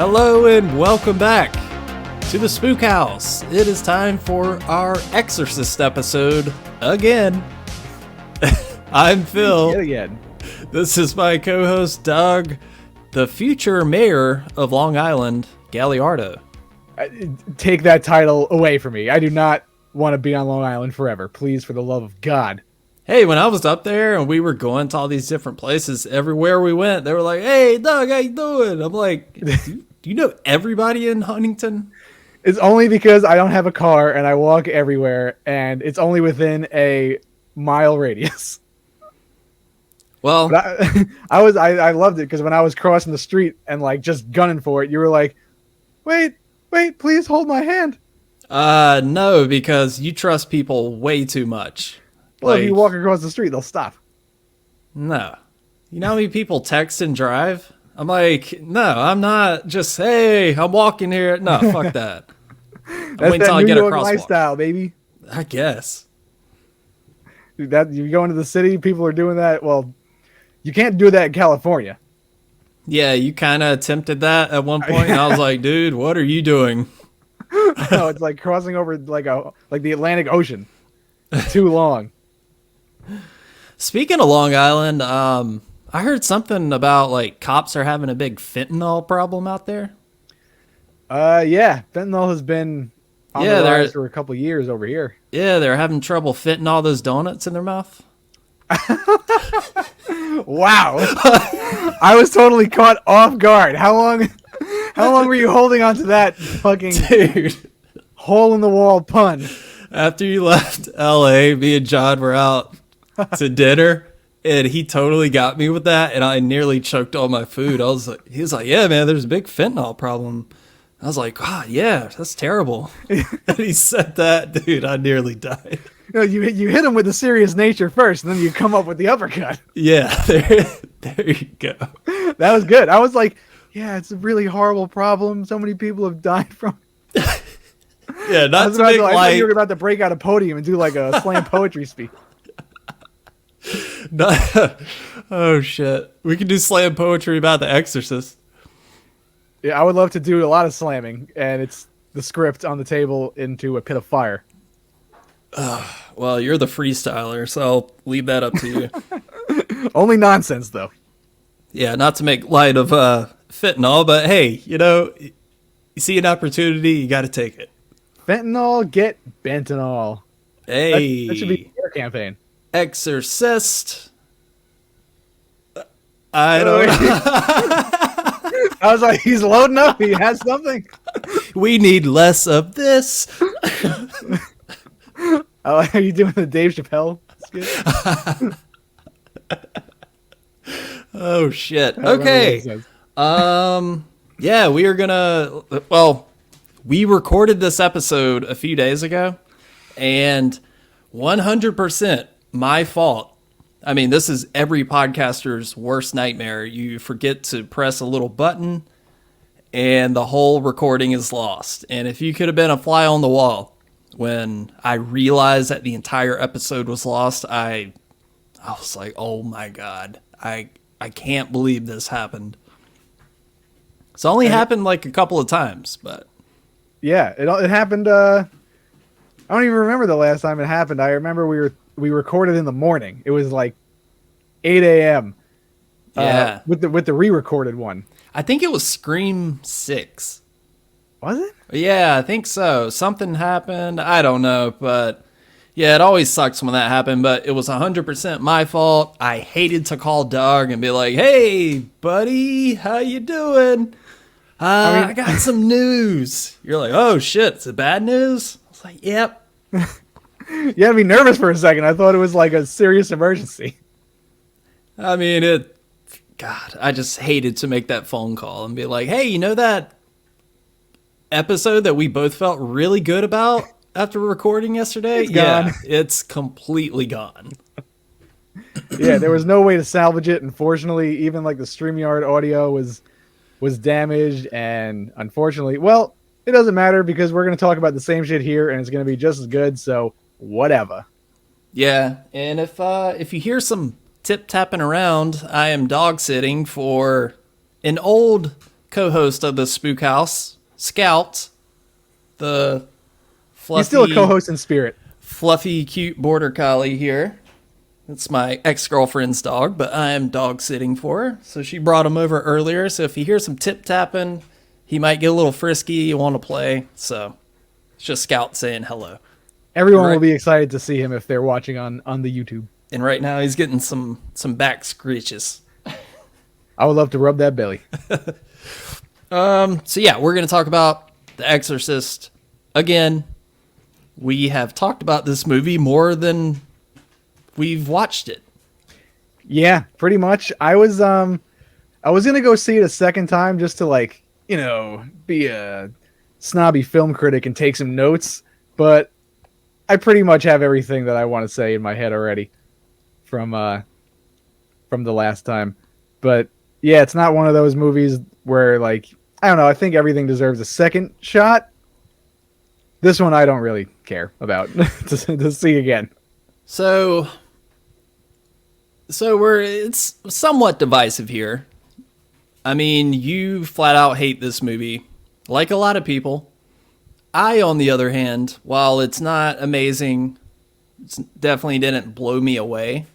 Hello and welcome back to the Spook House. It is time for our Exorcist episode again. I'm Phil. Yet again. This is my co-host Doug, the future mayor of Long Island, Galliardo. Take that title away from me. I do not want to be on Long Island forever. Please, for the love of God. Hey, when I was up there and we were going to all these different places, everywhere we went, they were like, "Hey, Doug, how you doing?" I'm like, do you know everybody in Huntington? It's only because I don't have a car and I walk everywhere, and it's only within a mile radius. Well, But I loved it because when I was crossing the street and like just gunning for it, you were like, wait, please hold my hand. no, because you trust people way too much. Well, if Like, you walk across the street, they'll stop. no. You know how many people text and drive? I'm like, no, I'm not just, hey, I'm walking here. No, fuck that. That's that New York lifestyle, baby. I guess. That you go into the city, people are doing that. Well, you can't do that in California. Yeah, you kind of attempted that at one point, and I was like, dude, what are you doing? No, it's like crossing over like the Atlantic Ocean. Too long. Speaking of Long Island, I heard something about like cops are having a big fentanyl problem out there. Yeah, fentanyl has been on the rise for a couple years over here. Yeah, they're having trouble fitting all those donuts in their mouth. Wow. I was totally caught off guard. How long were you holding on to that fucking Dude, hole in the wall pun? after you left LA, me and John were out to dinner, and he totally got me with that, and I nearly choked on my food. He was like, yeah, man, there's a big fentanyl problem. I was like, God, yeah, that's terrible. And he said that, dude, I nearly died. You hit him with the serious nature first, and then you come up with the uppercut. Yeah, there you go. That was good. I was like, yeah, it's a really horrible problem. So many people have died from it. Yeah, not to I make thought light. you were about to break out a podium and do like a slam poetry speech. Oh, shit. We can do slam poetry about The Exorcist. Yeah, I would love to do a lot of slamming, and it's the script on the table into a pit of fire. Well, you're the freestyler, so I'll leave that up to you. Only nonsense, though. Yeah, not to make light of fentanyl, but hey, you see an opportunity, you got to take it. Fentanyl, get bentonol. Hey, That should be your campaign. Exorcist. I don't know. I was like, he's loading up. He has something. We need less of this. Are you doing the Dave Chappelle skit? Oh shit. Okay. Yeah, we are gonna. Well, we recorded this episode a few days ago, and 100% my fault. I mean, this is every podcaster's worst nightmare. You forget to press a little button, and the whole recording is lost. And if you could have been a fly on the wall when I realized that the entire episode was lost, I was like, oh my God, I can't believe this happened. It's only happened like a couple of times, but Yeah, it happened. I don't even remember the last time it happened. I remember we recorded in the morning. It was like 8 a.m. Yeah, with the re-recorded one. I think it was Scream 6. Was it? Yeah, I think so. Something happened. I don't know, but yeah, it always sucks when that happened, but it was 100% my fault. I hated to call Doug and be like, hey, buddy, how you doing? I got some news. You're like, oh, shit, is it bad news? I was like, yep. You had me nervous for a second. I thought it was like a serious emergency. I mean, God, I just hated to make that phone call and be like, hey, you know that episode that we both felt really good about after recording yesterday? It's gone. Yeah, it's completely gone. Yeah, there was no way to salvage it. Unfortunately, even like the StreamYard audio was damaged, and unfortunately, well, it doesn't matter because we're going to talk about the same shit here, and it's going to be just as good. So whatever. Yeah, and if you hear some tip tapping around, I am dog sitting for an old co-host of the Spook House, Scout, the fluffy, he's still a co-host in spirit. Fluffy, cute border collie here. It's my ex-girlfriend's dog, but I am dog sitting for her. So she brought him over earlier. So if you hear some tip-tapping, he might get a little frisky. You want to play. So it's just Scout saying hello. Everyone will be excited to see him if they're watching on the YouTube. And right now he's getting some back screeches. I would love to rub that belly. So yeah, we're going to talk about The Exorcist. Again, we have talked about this movie more than we've watched it. Yeah, pretty much. I was gonna go see it a second time just to, like, you know, be a snobby film critic and take some notes, but I pretty much have everything that I want to say in my head already from the last time. But yeah, it's not one of those movies where, like, I don't know, I think everything deserves a second shot. This one I don't really care about to see again. So it's somewhat divisive here. I mean, you flat out hate this movie, like a lot of people. I, on the other hand, while it's not amazing, it definitely didn't blow me away.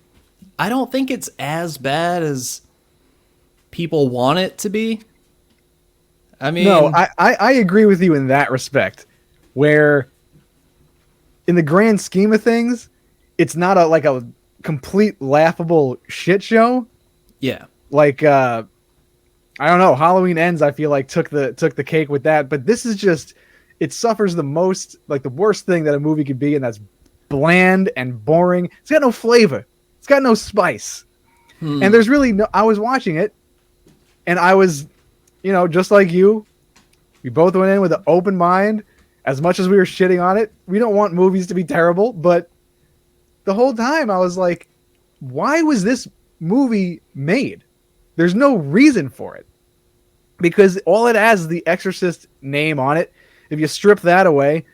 I don't think it's as bad as people want it to be. I mean, no, I agree with you in that respect, where in the grand scheme of things, it's not a complete laughable shit show. Yeah. Like, I don't know, Halloween Ends, I feel like took the cake with that, but this is just, it suffers the most, like the worst thing that a movie could be, and that's bland and boring. It's got no flavor. It's got no spice. And there's really no, I was watching it and I was, you know, just like you, we both went in with an open mind. As much as we were shitting on it, we don't want movies to be terrible, but the whole time I was like, why was this movie made? There's no reason for it. Because all it has is the Exorcist name on it. If you strip that away,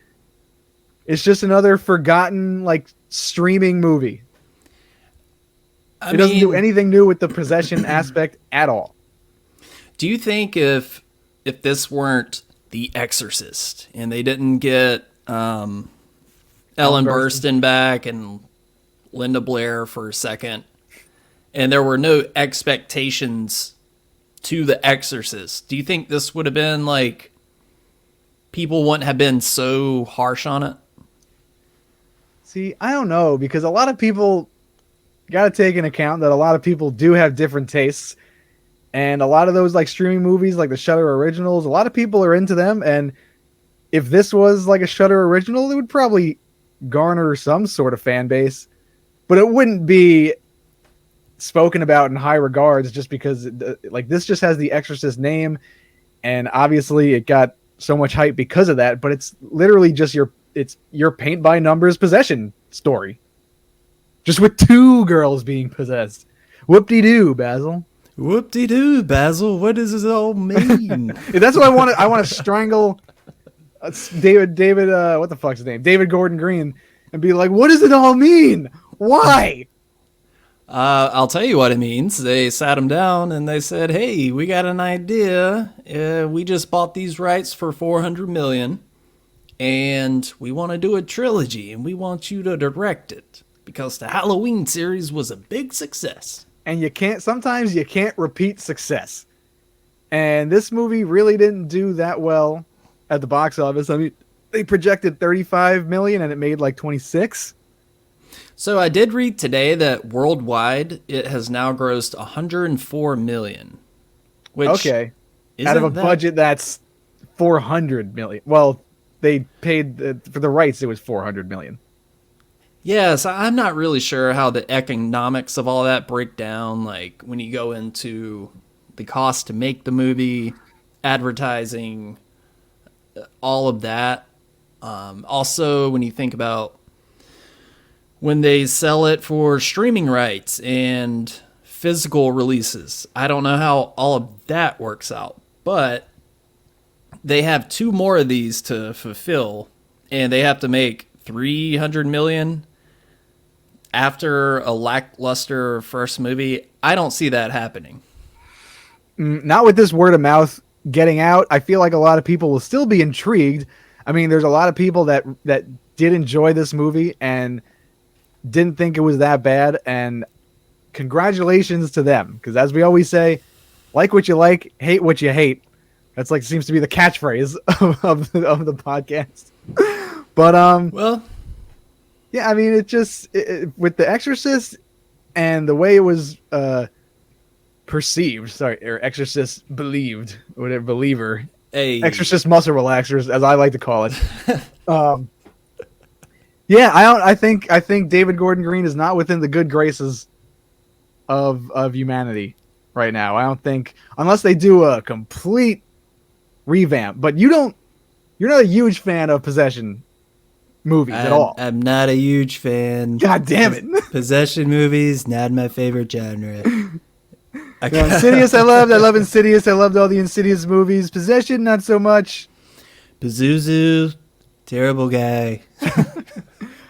it's just another forgotten, like, streaming movie. It doesn't do anything new with the possession aspect at all. Do you think if this weren't The Exorcist and they didn't get Ellen Burstyn back and Linda Blair for a second, and there were no expectations to The Exorcist, do you think this would have been like, people wouldn't have been so harsh on it? See, I don't know, because a lot of people got to take into account that a lot of people do have different tastes, and a lot of those, like, streaming movies, like the Shudder originals, a lot of people are into them, and if this was like a Shudder original, it would probably garner some sort of fan base, but it wouldn't be spoken about in high regards just because, like, this just has the Exorcist name, and obviously it got so much hype because of that, but it's literally just your paint by numbers possession story, just with two girls being possessed. Whoop-de-doo, Basil. Whoop-de-doo, Basil. What does this all mean? That's what I want. I want to strangle David. What the fuck's his name? David Gordon Green, and be like, what does it all mean? Why? I'll tell you what it means. They sat him down and they said, "Hey, we got an idea. We just bought these rights for $400 million, and we want to do a trilogy, and we want you to direct it because the Halloween series was a big success." And sometimes you can't repeat success. And this movie really didn't do that well at the box office. I mean, they projected 35 million and it made like 26. So I did read today that worldwide it has now grossed 104 million. Which okay. Out of a budget that's 400 million. Well, they paid for the rights, it was 400 million. Yes, I'm not really sure how the economics of all that break down. Like, when you go into the cost to make the movie, advertising, all of that. Also, when you think about when they sell it for streaming rights and physical releases, I don't know how all of that works out. But they have 2 more of these to fulfill, and they have to make 300 million after a lackluster first movie. I don't see that happening. Not with this word of mouth getting out, I feel like a lot of people will still be intrigued. I mean, there's a lot of people that did enjoy this movie and didn't think it was that bad, and congratulations to them, because as we always say, like what you like, hate what you hate. That's like seems to be the catchphrase of the podcast. But well, yeah, I mean, with The Exorcist and the way it was perceived, or Exorcist believed, or whatever, believer, Exorcist muscle relaxers, as I like to call it. Yeah, I think David Gordon Green is not within the good graces of humanity right now. I don't think, unless they do a complete revamp. But you're not a huge fan of possession movies at all. I'm not a huge fan. God damn it. Possession movies, not my favorite genre. Insidious, I love Insidious. I loved all the Insidious movies. Possession, not so much. Pazuzu, terrible guy.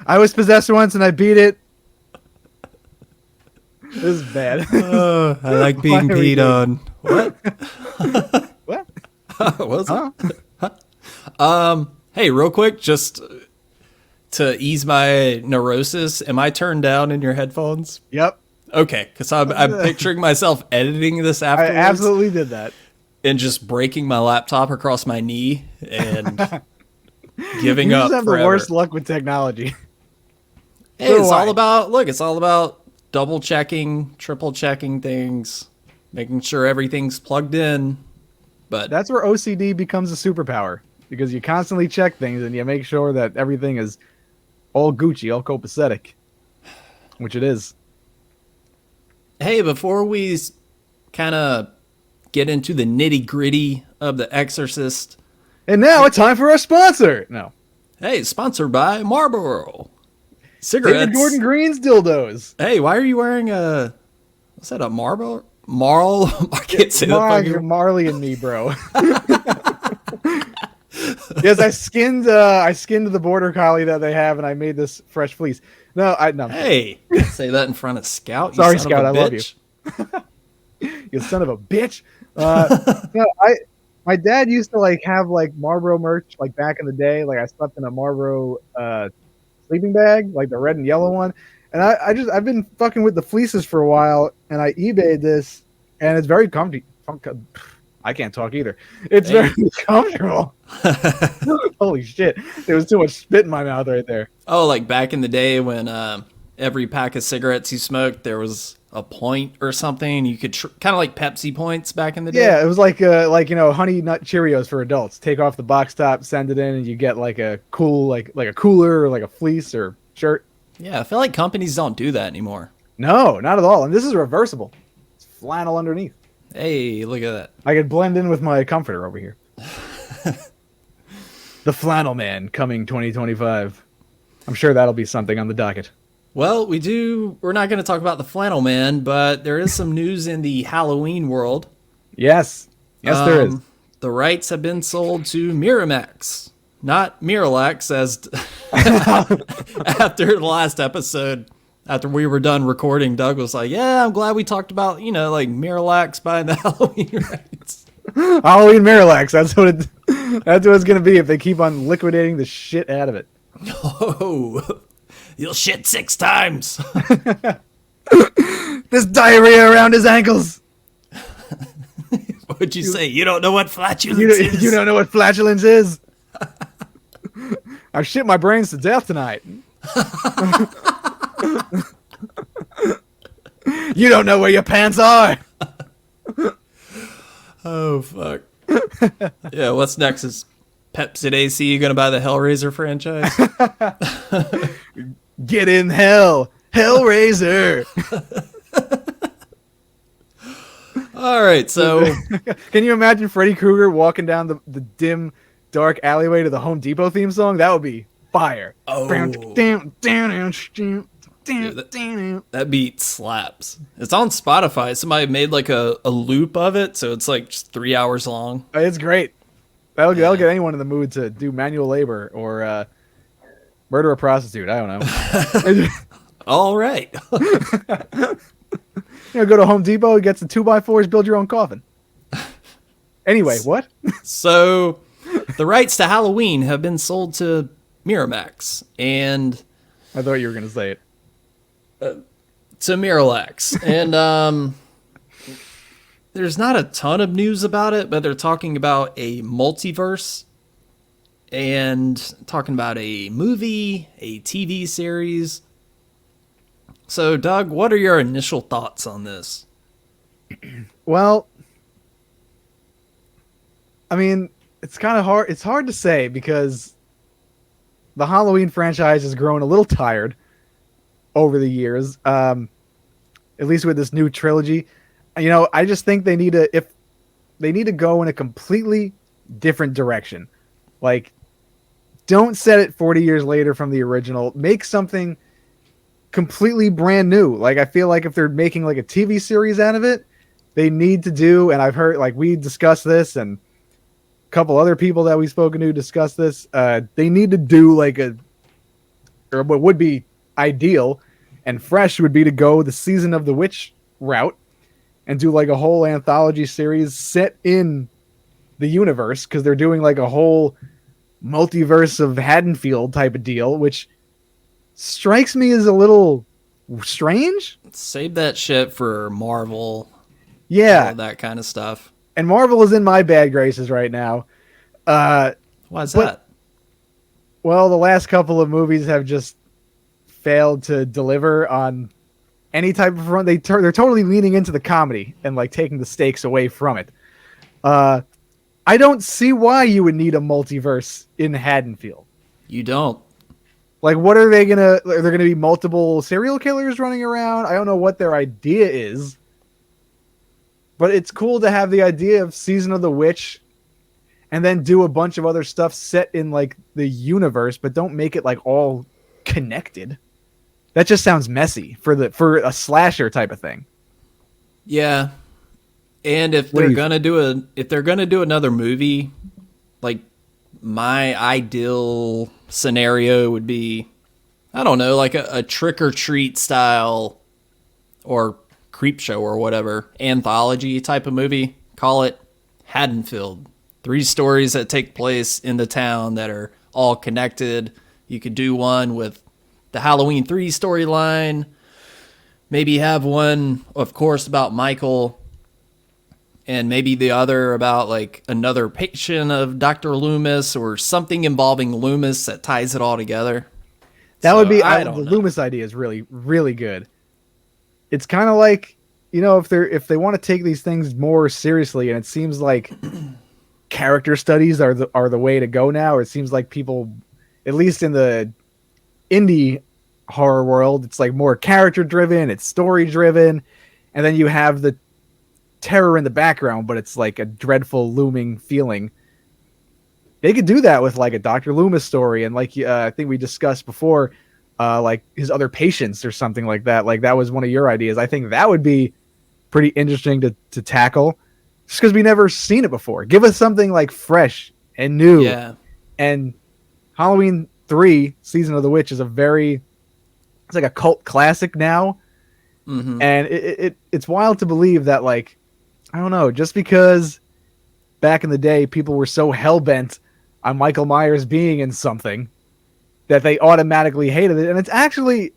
I was possessed once and I beat it. This is bad. Oh, I like being peed on. What? What? What was it? Hey, real quick, just to ease my neurosis, am I turned down in your headphones? Yep. Okay, because I'm picturing myself editing this afterwards. I absolutely did that. And just breaking my laptop across my knee and giving up. You just have forever. the worst luck with technology. Hey, so it's all about double checking, triple checking things, making sure everything's plugged in. But that's where OCD becomes a superpower, because you constantly check things and you make sure that everything is all Gucci, all copacetic, which it is. Hey, before we kind of get into the nitty gritty of The Exorcist. And now it's time for our sponsor. No. Hey, sponsored by Marlboro. Cigarettes. David Gordon Green's dildos. Hey, why are you wearing what's that, a Marlboro? I can't say that. You're Marley and me, bro. Yes, I skinned the border collie that they have, and I made this fresh fleece. No. Hey, say that in front of Scout. Sorry, Scout, I love you. You son of a bitch. My dad used to have Marlboro merch back in the day. I slept in a Marlboro sleeping bag, the red and yellow one. And I've been fucking with the fleeces for a while, and I eBayed this, and it's very comfy. I can't talk either. It's very comfortable. Holy shit. There was too much spit in my mouth right there. Oh, back in the day when every pack of cigarettes you smoked, there was a point or something. You could kind of like Pepsi points back in the day. Yeah, it was like Honey Nut Cheerios for adults. Take off the box top, send it in, and you get a cool, like a cooler or a fleece or shirt. Yeah, I feel like companies don't do that anymore. No, not at all. And this is reversible. It's flannel underneath. Hey, look at that. I could blend in with my comforter over here. The Flannel Man coming 2025. I'm sure that'll be something on the docket. Well, we're not going to talk about the Flannel Man, but there is some news in the Halloween world. Yes. Yes, there is. The rights have been sold to Miramax. Not Miralax, as after the last episode, after we were done recording, Doug was like, yeah, I'm glad we talked about, Miralax buying the Halloween rights. Halloween Miralax, that's what it's going to be if they keep on liquidating the shit out of it. Oh, you'll shit 6 times. There's diarrhea around his ankles. What'd you say? You don't know what flatulence is? You don't know what flatulence is? I shit my brains to death tonight. You don't know where your pants are. Oh, fuck. Yeah, what's next? Is Pepsi AC going to buy the Hellraiser franchise? Get in hell. Hellraiser. All right, so... Can you imagine Freddy Krueger walking down the dim, dark alleyway to the Home Depot theme song? That would be fire. Oh. Dude, that beat slaps. It's on Spotify. Somebody made a loop of it, so it's just 3 hours long. It's great. That'll get anyone in the mood to do manual labor or murder a prostitute. I don't know. All right. Go to Home Depot, get some 2x4s, build your own coffin. Anyway, what? So the rights to Halloween have been sold to Miramax and I thought you were going to say it. to Miralax. And there's not a ton of news about it, but they're talking about a multiverse and talking about a movie, a TV series. So, Doug, what are your initial thoughts on this? Well, I mean, it's kind of hard. It's hard to say because the Halloween franchise has grown a little tired over the years. At least with this new trilogy, I just think they need to go in a completely different direction. Like, don't set it 40 years later from the original. Make something completely brand new. Like, I feel like if they're making like a TV series out of it, they need to do, and I've heard, like, we discussed this and a couple other people that we've spoken to discuss this. They need to do like or what would be ideal and fresh would be to go the Season of the Witch route and do like a whole anthology series set in the universe, because they're doing like a whole multiverse of Haddonfield type of deal, which strikes me as a little strange. Save that shit for Marvel. Yeah. All that kind of stuff. And Marvel is in my bad graces right now. Why is that? Well, the last couple of movies have just failed to deliver on any type of front. They're totally leaning into the comedy and like taking the stakes away from it. I don't see why you would need a multiverse in Haddonfield. You don't. Like, what are they gonna? Are there gonna be multiple serial killers running around? I don't know what their idea is, but it's cool to have the idea of Season of the Witch, and then do a bunch of other stuff set in like the universe, but don't make it like all connected. That just sounds messy for a slasher type of thing. Yeah, and if they're gonna do another movie, like, my ideal scenario would be, I don't know, like a Trick or Treat style or Creep Show or whatever anthology type of movie. Call it Haddonfield. 3 stories that take place in the town that are all connected. You could do one with the Halloween 3 storyline. Maybe have one, of course, about Michael, and maybe the other about like another patient of Dr. Loomis or something involving Loomis that ties it all together. That would be, the Loomis idea is really, really good. It's kind of like, if they want to take these things more seriously, and it seems like character studies are the way to go now. It seems like people, at least in the indie horror world, it's like more character driven, it's story driven, and then you have the terror in the background, but it's like a dreadful looming feeling. They could do that with like a Dr. Loomis story, and like I think we discussed before, like his other patients or something like that. Like, that was one of your ideas. I think that would be pretty interesting to tackle, just because we never seen it before. Give us something like fresh and new. Yeah. And Halloween 3 Season of the Witch is it's like a cult classic now. Mm-hmm. And it's wild to believe that, like, I don't know, just because back in the day people were so hell-bent on Michael Myers being in something that they automatically hated it. And it's actually,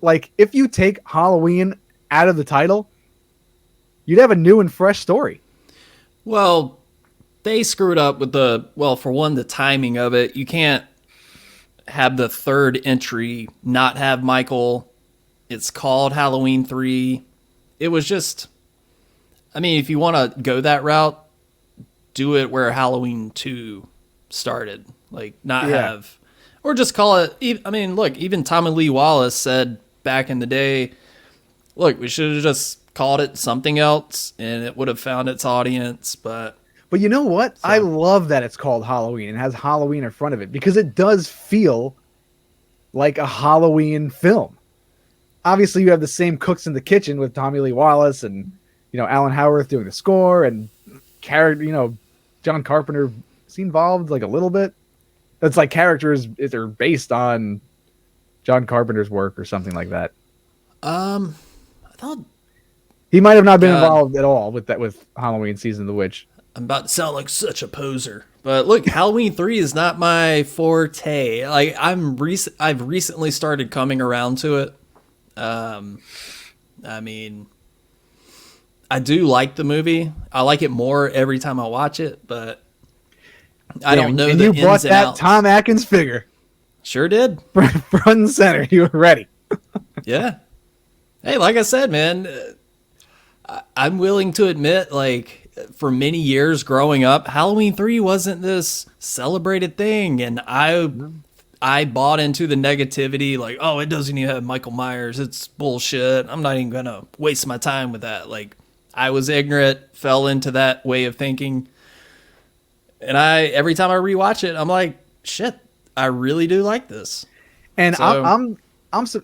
like, if you take Halloween out of the title, you'd have a new and fresh story. Well, they screwed up with for one, the timing of it. You can't have the third entry not have Michael. It's called Halloween 3. It was just, I mean, if you want to go that route, do it where Halloween 2 started. Like, have, or just call it, I mean, look, even Tommy Lee Wallace said back in the day, look, we should have just called it something else and it would have found its audience. But you know what? So, I love that it's called Halloween and has Halloween in front of it, because it does feel like a Halloween film. Obviously, you have the same cooks in the kitchen with Tommy Lee Wallace and, Alan Howarth doing the score, and John Carpenter is involved like a little bit. That's like characters that are based on John Carpenter's work or something like that. I thought he might have not been involved at all with that, with Halloween Season of the Witch. I'm about to sound like such a poser. But look, Halloween 3 is not my forte. Like I've recently started coming around to it. I mean, I do like the movie. I like it more every time I watch it, but I don't know and the you ins bought and that outs. Tom Atkins figure. Sure did. Front and center. You were ready. Yeah. Hey, like I said, man, I'm willing to admit, like, for many years growing up, Halloween 3 wasn't this celebrated thing, and I bought into the negativity, like, oh, it doesn't even have Michael Myers. It's bullshit. I'm not even gonna waste my time with that. Like, I was ignorant, fell into that way of thinking, and every time I rewatch it, I'm like, shit, I really do like this. And So,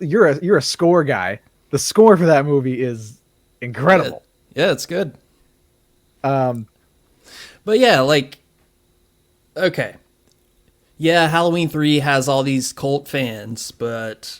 you're a score guy. The score for that movie is incredible. yeah, it's good. Um, But yeah, like, okay. Yeah, Halloween 3 has all these cult fans, but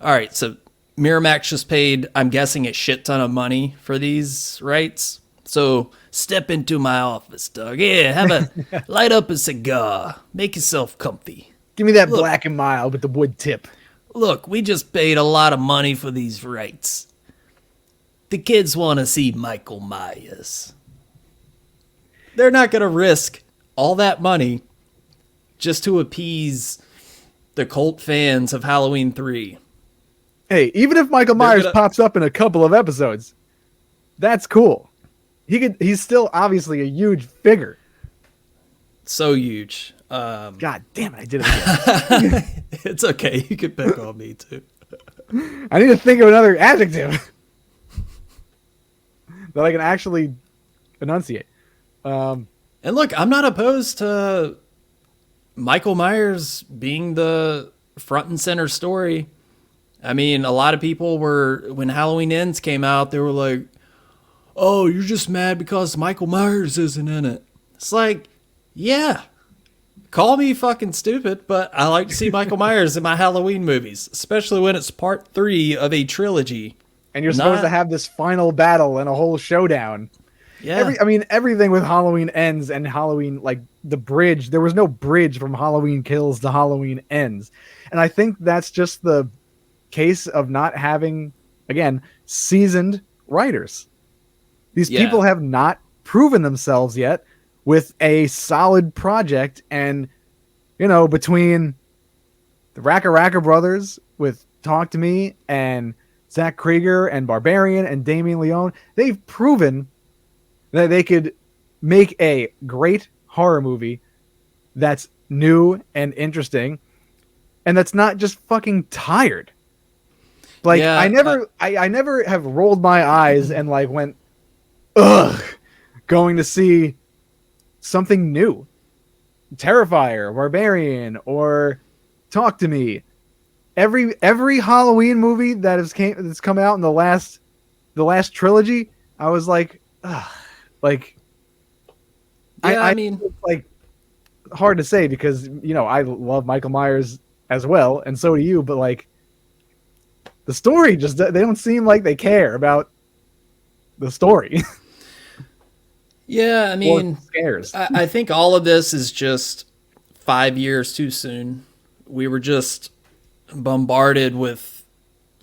all right, so Miramax just paid, I'm guessing, a shit ton of money for these rights. So step into my office, Doug. Yeah, have a light up a cigar. Make yourself comfy. give me that black and mild with the wood tip. Look, we just paid a lot of money for these rights. The kids want to see Michael Myers. They're not going to risk all that money just to appease the cult fans of Halloween 3. Hey, even if Michael Myers pops up in a couple of episodes, that's cool. He's still obviously a huge figure. So huge. God damn it, I did it again. It's okay. You can pick on me too. I need to think of another adjective that I can actually enunciate. And look, I'm not opposed to Michael Myers being the front and center story. I mean, a lot of people when Halloween Ends came out, they were like, oh, you're just mad because Michael Myers isn't in it. It's like, yeah, call me fucking stupid, but I like to see Michael Myers in my Halloween movies, especially when it's part 3 of a trilogy. And you're supposed to have this final battle and a whole showdown. Yeah. Everything with Halloween Ends and Halloween, like the bridge, there was no bridge from Halloween Kills to Halloween Ends. And I think that's just the case of not having, again, seasoned writers. These people have not proven themselves yet with a solid project. And, between the Racka brothers with Talk to Me and Zach Krieger and Barbarian and Damien Leone, they've proven that they could make a great horror movie that's new and interesting and that's not just fucking tired. Like, I never have rolled my eyes and like went, ugh, going to see something new. Terrifier, Barbarian, or Talk to Me. Every Halloween movie that's come out in the last trilogy, I was like, ugh. Like, I mean, it's like hard to say because I love Michael Myers as well, and so do you. But like, the story they don't seem like they care about the story. Yeah, I mean, scares. I think all of this is just 5 years too soon. We were just bombarded with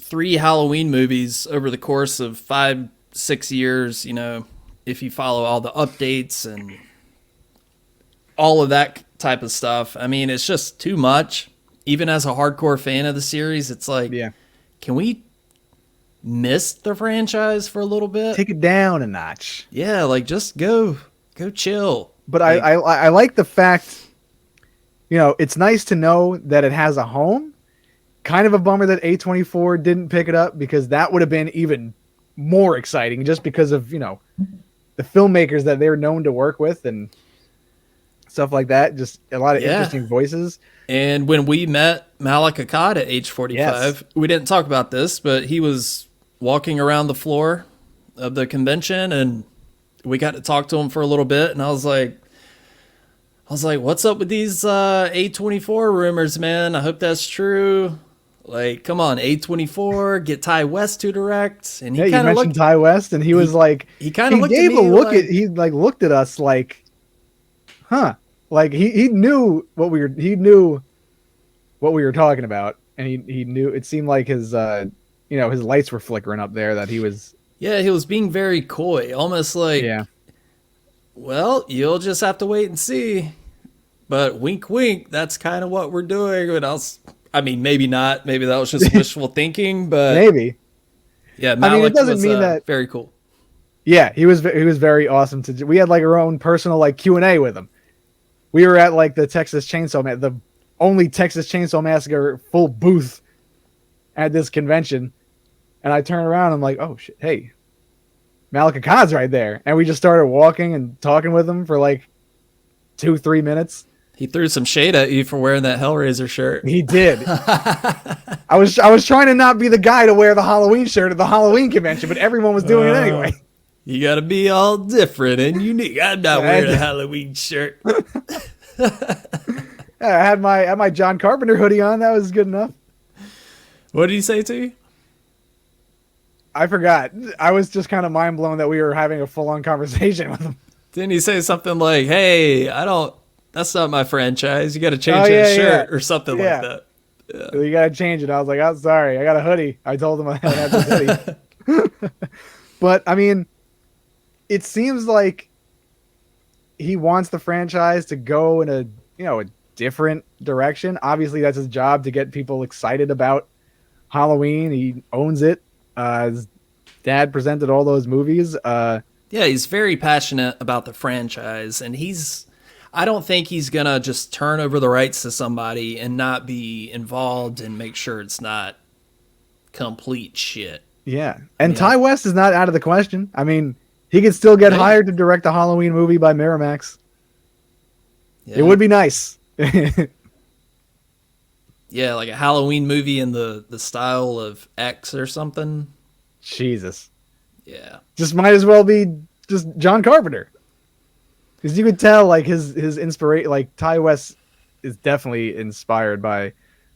3 Halloween movies over the course of 5-6 years, if you follow all the updates and all of that type of stuff. I mean, it's just too much. Even as a hardcore fan of the series, it's like, can we miss the franchise for a little bit? Take it down a notch. Yeah, like just go chill. But like, I like the fact, it's nice to know that it has a home. Kind of a bummer that A24 didn't pick it up because that would have been even more exciting just because of, the filmmakers that they're known to work with and stuff like that. Just a lot of interesting voices. And when we met Malik Akkad at age 45, we didn't talk about this, but he was walking around the floor of the convention and we got to talk to him for a little bit. And I was like, what's up with these A24 rumors, man? I hope that's true. Like, come on, A24, get Ty West to direct, and he you kind of mentioned Ty West, and he was like, he kind of looked gave at me a look like, at, he like looked at us like, huh, like he knew what we were talking about, and he knew. It seemed like his his lights were flickering up there, that he was. Yeah, he was being very coy, almost like, Yeah. Well, you'll just have to wait and see. But wink, wink, that's kind of what we're doing. I mean, maybe not. Maybe that was just wishful thinking, but Maybe. Yeah, Malik it doesn't mean that very cool. Yeah, he was very awesome to. We had like our own personal like Q&A with him. We were at like the the only Texas Chainsaw Massacre full booth at this convention, and I turn around, I'm like, oh shit, hey, Malika Khan's right there, and we just started walking and talking with him for like 2-3 minutes. He threw some shade at you for wearing that Hellraiser shirt. He did. I was trying to not be the guy to wear the Halloween shirt at the Halloween convention, but everyone was doing it anyway. You got to be all different and unique. I'm not wearing a Halloween shirt. I had my John Carpenter hoodie on. That was good enough. What did he say to you? I forgot. I was just kind of mind blown that we were having a full on conversation with him. Didn't he say something like, "Hey, that's not my franchise. You got to change that shirt," or something like that? Yeah. You got to change it. I was like, "I'm sorry. I got a hoodie." I told him I had this hoodie. But I mean, it seems like he wants the franchise to go in a different direction. Obviously, that's his job, to get people excited about Halloween. He owns it. His dad presented all those movies. Yeah, he's very passionate about the franchise, and I don't think he's gonna just turn over the rights to somebody and not be involved and make sure it's not complete shit. Yeah, and Ty West is not out of the question. I mean, he could still get hired to direct a Halloween movie by Miramax. Yeah. It would be nice. Yeah, like a Halloween movie in the style of X or something. Jesus. Yeah. Just might as well be just John Carpenter. Because you could tell, like, his inspiration, like, Ty West is definitely inspired by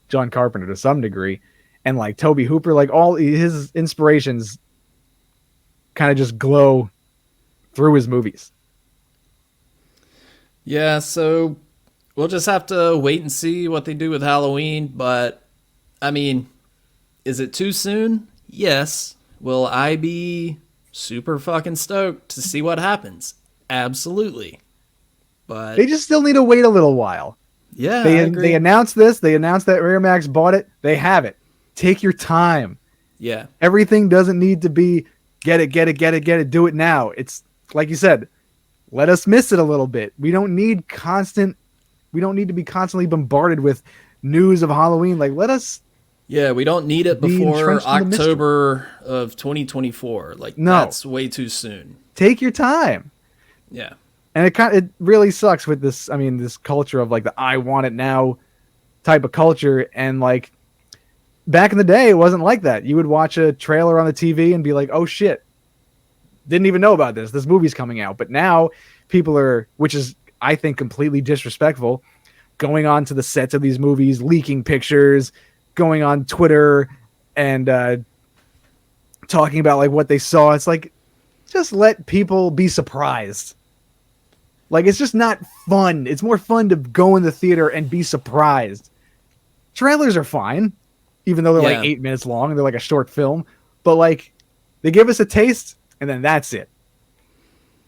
John Carpenter to some degree. And, like, Tobe Hooper, like, all his inspirations kind of just glow through his movies. Yeah, so we'll just have to wait and see what they do with Halloween. But, I mean, is it too soon? Yes. Will I be super fucking stoked to see what happens? Absolutely. But they just still need to wait a little while. Yeah, they announced this. They announced that Miramax bought it. They have it. Take your time. Yeah. Everything doesn't need to be get it, do it now. It's like you said, let us miss it a little bit. We don't need to be constantly bombarded with news of Halloween. Like, let us. Yeah, we don't need it before October of 2024. Like, no, that's way too soon. Take your time. Yeah. And it really sucks with this. I mean, this culture of like the I want it now type of culture. And like back in the day, it wasn't like that. You would watch a trailer on the TV and be like, oh shit, didn't even know about this. This movie's coming out. But now people are, which is, I think, completely disrespectful, going on to the sets of these movies, leaking pictures, going on Twitter and talking about like what they saw. It's like, just let people be surprised. Like, it's just not fun. It's more fun to go in the theater and be surprised. Trailers are fine, even though they're like 8 minutes long and they're like a short film. But like, they give us a taste and then that's it.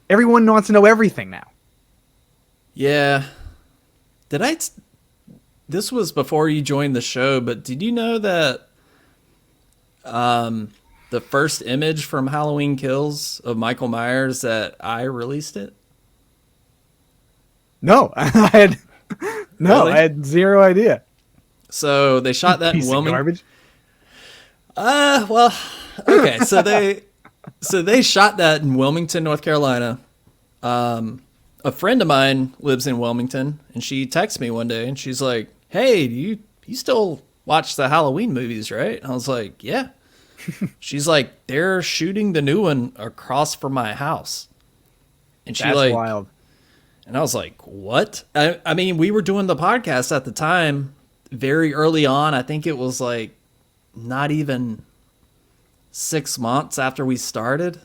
Everyone wants to know everything now. Yeah. This was before you joined the show, but did you know that the first image from Halloween Kills of Michael Myers, that I released it? No, I had zero idea. So they shot that in Wilmington. Garbage. Well, okay. So they shot that in Wilmington, North Carolina. A friend of mine lives in Wilmington, and she texted me one day, and she's like, "Hey, do you still watch the Halloween movies, right?" And I was like, "Yeah." She's like, "They're shooting the new one across from my house," and she That's wild. And I was like, "What?" I mean, we were doing the podcast at the time, very early on. I think it was like not even 6 months after we started.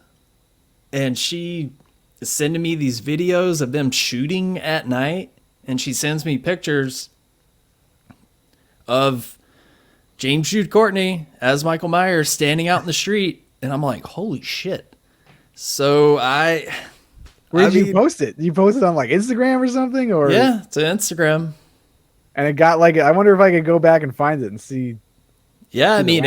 And she is sending me these videos of them shooting at night. And she sends me pictures of James Jude Courtney as Michael Myers standing out in the street. And I'm like, holy shit. So Where did you post it? You posted on like Instagram or something? Or yeah, to Instagram. And it got like, I wonder if I could go back and find it and see. Yeah, I mean,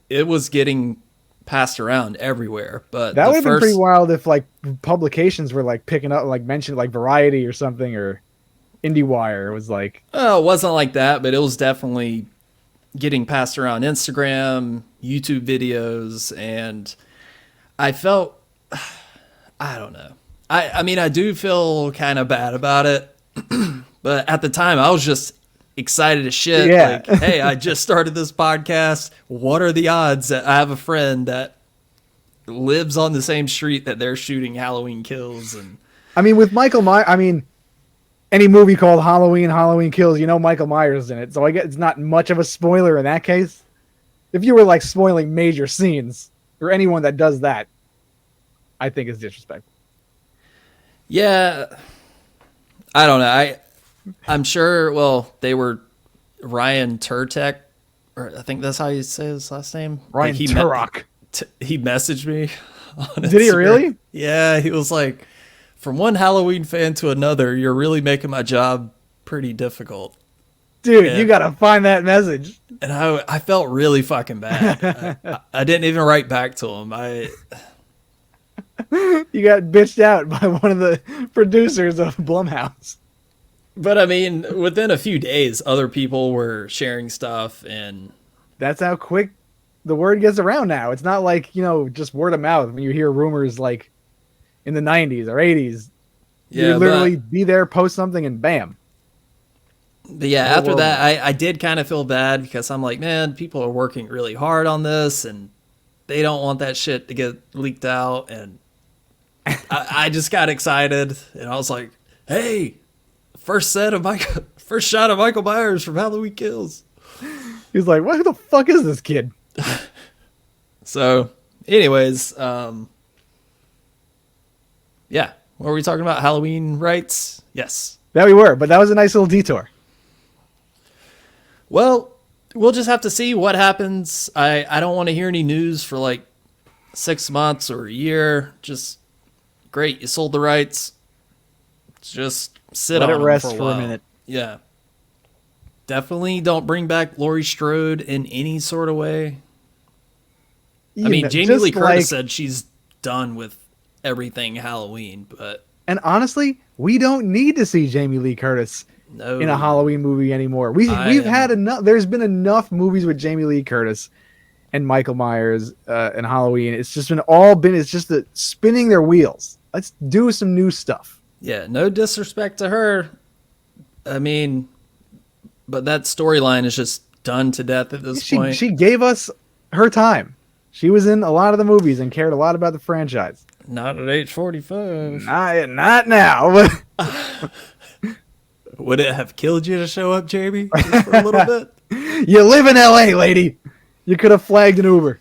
it was getting passed around everywhere. But that would have been pretty wild if like publications were like picking up, like mentioned like Variety or something, or IndieWire was like. Oh, it wasn't like that, but it was definitely getting passed around Instagram, YouTube videos, and I felt, I don't know. I mean, I do feel kind of bad about it, but at the time I was just excited as shit. Yeah. Like, hey, I just started this podcast. What are the odds that I have a friend that lives on the same street that they're shooting Halloween Kills? And I mean, with Michael Myers, I mean, any movie called Halloween Kills, you know Michael Myers in it. So I guess it's not much of a spoiler in that case. If you were like spoiling major scenes or anyone that does that, I think is disrespectful. Yeah, I don't know. I'm sure. Well, they were Ryan Turtek, or I think that's how you say his last name. Ryan Turok. He messaged me on Instagram. Did he really? Yeah, he was like, from one Halloween fan to another, you're really making my job pretty difficult. Dude, you gotta find that message. And I felt really fucking bad. I didn't even write back to him. You got bitched out by one of the producers of Blumhouse. But I mean, within a few days, other people were sharing stuff, and that's how quick the word gets around now. It's not like, just word of mouth when you hear rumors like in the 90s or 80s. Yeah, you literally be there, post something, and bam. But yeah, after that, I did kind of feel bad because I'm like, man, people are working really hard on this, and they don't want that shit to get leaked out. And I just got excited, and I was like, hey, first shot of Michael Myers from Halloween Kills. He's like, what the fuck is this kid? So, anyways, yeah, what were we talking about? Halloween rights? Yes. That we were, but that was a nice little detour. Well, we'll just have to see what happens. I don't want to hear any news for like 6 months or a year. Just great, you sold the rights. Just sit on it, rest for a minute. Yeah. Definitely don't bring back Laurie Strode in any sort of way. I mean, Jamie Lee Curtis said she's done with everything Halloween, but... And honestly, we don't need to see Jamie Lee Curtis in a Halloween movie anymore. We've had enough. There's been enough movies with Jamie Lee Curtis and Michael Myers and Halloween. It's just it's just spinning their wheels. Let's do some new stuff. Yeah, no disrespect to her. I mean, but that storyline is just done to death at this point. She gave us her time. She was in a lot of the movies and cared a lot about the franchise. Not at age 45. Not now. Would it have killed you to show up, Jamie, just for a little bit? You live in L.A., lady. You could have flagged an Uber.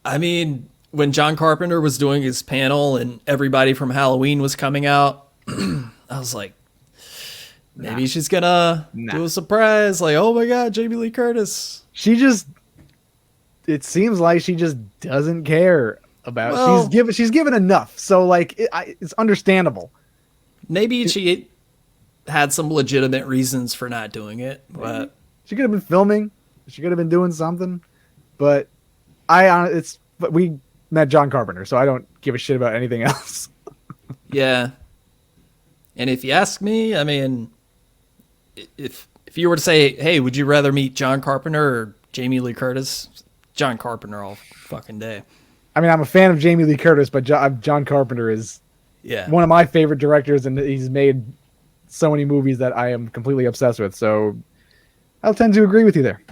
I mean, when John Carpenter was doing his panel and everybody from Halloween was coming out, I was like, maybe she's going to do a surprise. Like, oh my God, Jamie Lee Curtis. It seems like she just doesn't care about she's given enough. So like it's understandable. Maybe she had some legitimate reasons for not doing it, but she could have been filming. She could have been doing something. But we met John Carpenter, so I don't give a shit about anything else. Yeah. And if you ask me, I mean, if you were to say, hey, would you rather meet John Carpenter or Jamie Lee Curtis? John Carpenter all fucking day. I mean, I'm a fan of Jamie Lee Curtis, but John Carpenter is one of my favorite directors, and he's made so many movies that I am completely obsessed with. So I'll tend to agree with you there.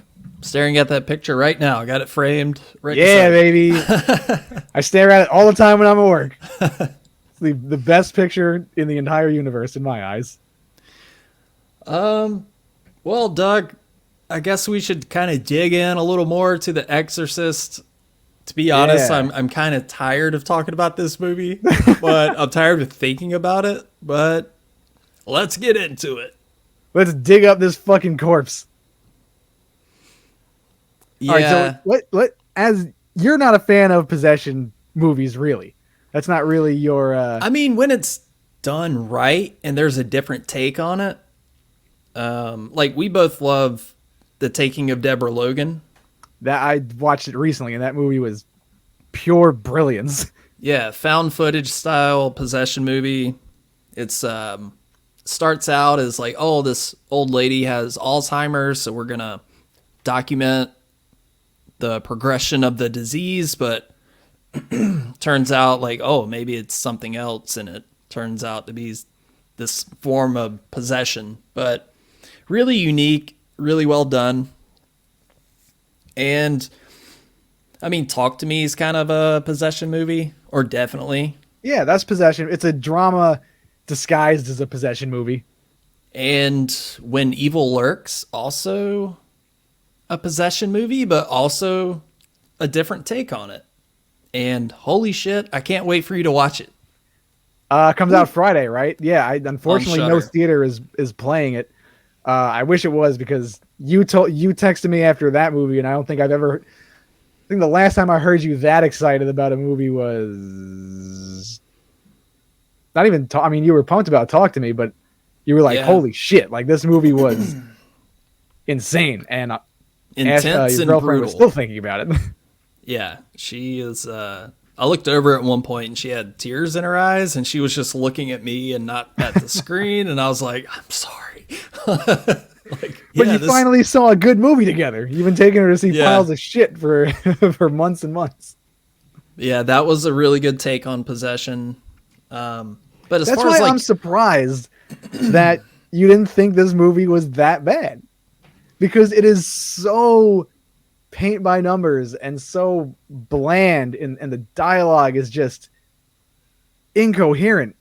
Staring at that picture right now. I got it framed right Yeah, baby. I stare at it all the time when I'm at work. It's the best picture in the entire universe in my eyes. Well, Doug, I guess we should kind of dig in a little more to The Exorcist. To be honest, I'm kind of tired of talking about this movie, but I'm tired of thinking about it. But let's get into it. Let's dig up this fucking corpse. Yeah. All right, so what? As you're not a fan of possession movies, really? That's not really your. I mean, when it's done right and there's a different take on it, like we both love The Taking of Deborah Logan. That I watched it recently, and that movie was pure brilliance. Yeah, found footage style possession movie. It's starts out as like, oh, this old lady has Alzheimer's, so we're gonna document the progression of the disease, but turns out like, oh, maybe it's something else, and it turns out to be this form of possession. But really unique, really well done. And I mean, Talk to Me is kind of a possession movie, or definitely. Yeah, that's possession. It's a drama disguised as a possession movie. And When Evil Lurks, also a possession movie, but also a different take on it. And holy shit, I can't wait for you to watch it. Comes out Friday, right? Yeah, unfortunately no theater is playing it. I wish it was, because you texted me after that movie, and I don't think I think the last time I heard you that excited about a movie was not even. I mean, you were pumped about Talk to Me, but you were like, "Holy shit!" Like, this movie was insane, and intense your and girlfriend brutal. was still thinking about it. Yeah, she is. I looked over at one point and she had tears in her eyes, and she was just looking at me and not at the screen. And I was like, "I'm sorry." But you finally saw a good movie together. You've been taking her to see piles of shit for for months and months. Yeah, that was a really good take on possession. But as that's far why as I'm surprised that you didn't think this movie was that bad, because it is so paint by numbers and so bland, and the dialogue is just incoherent.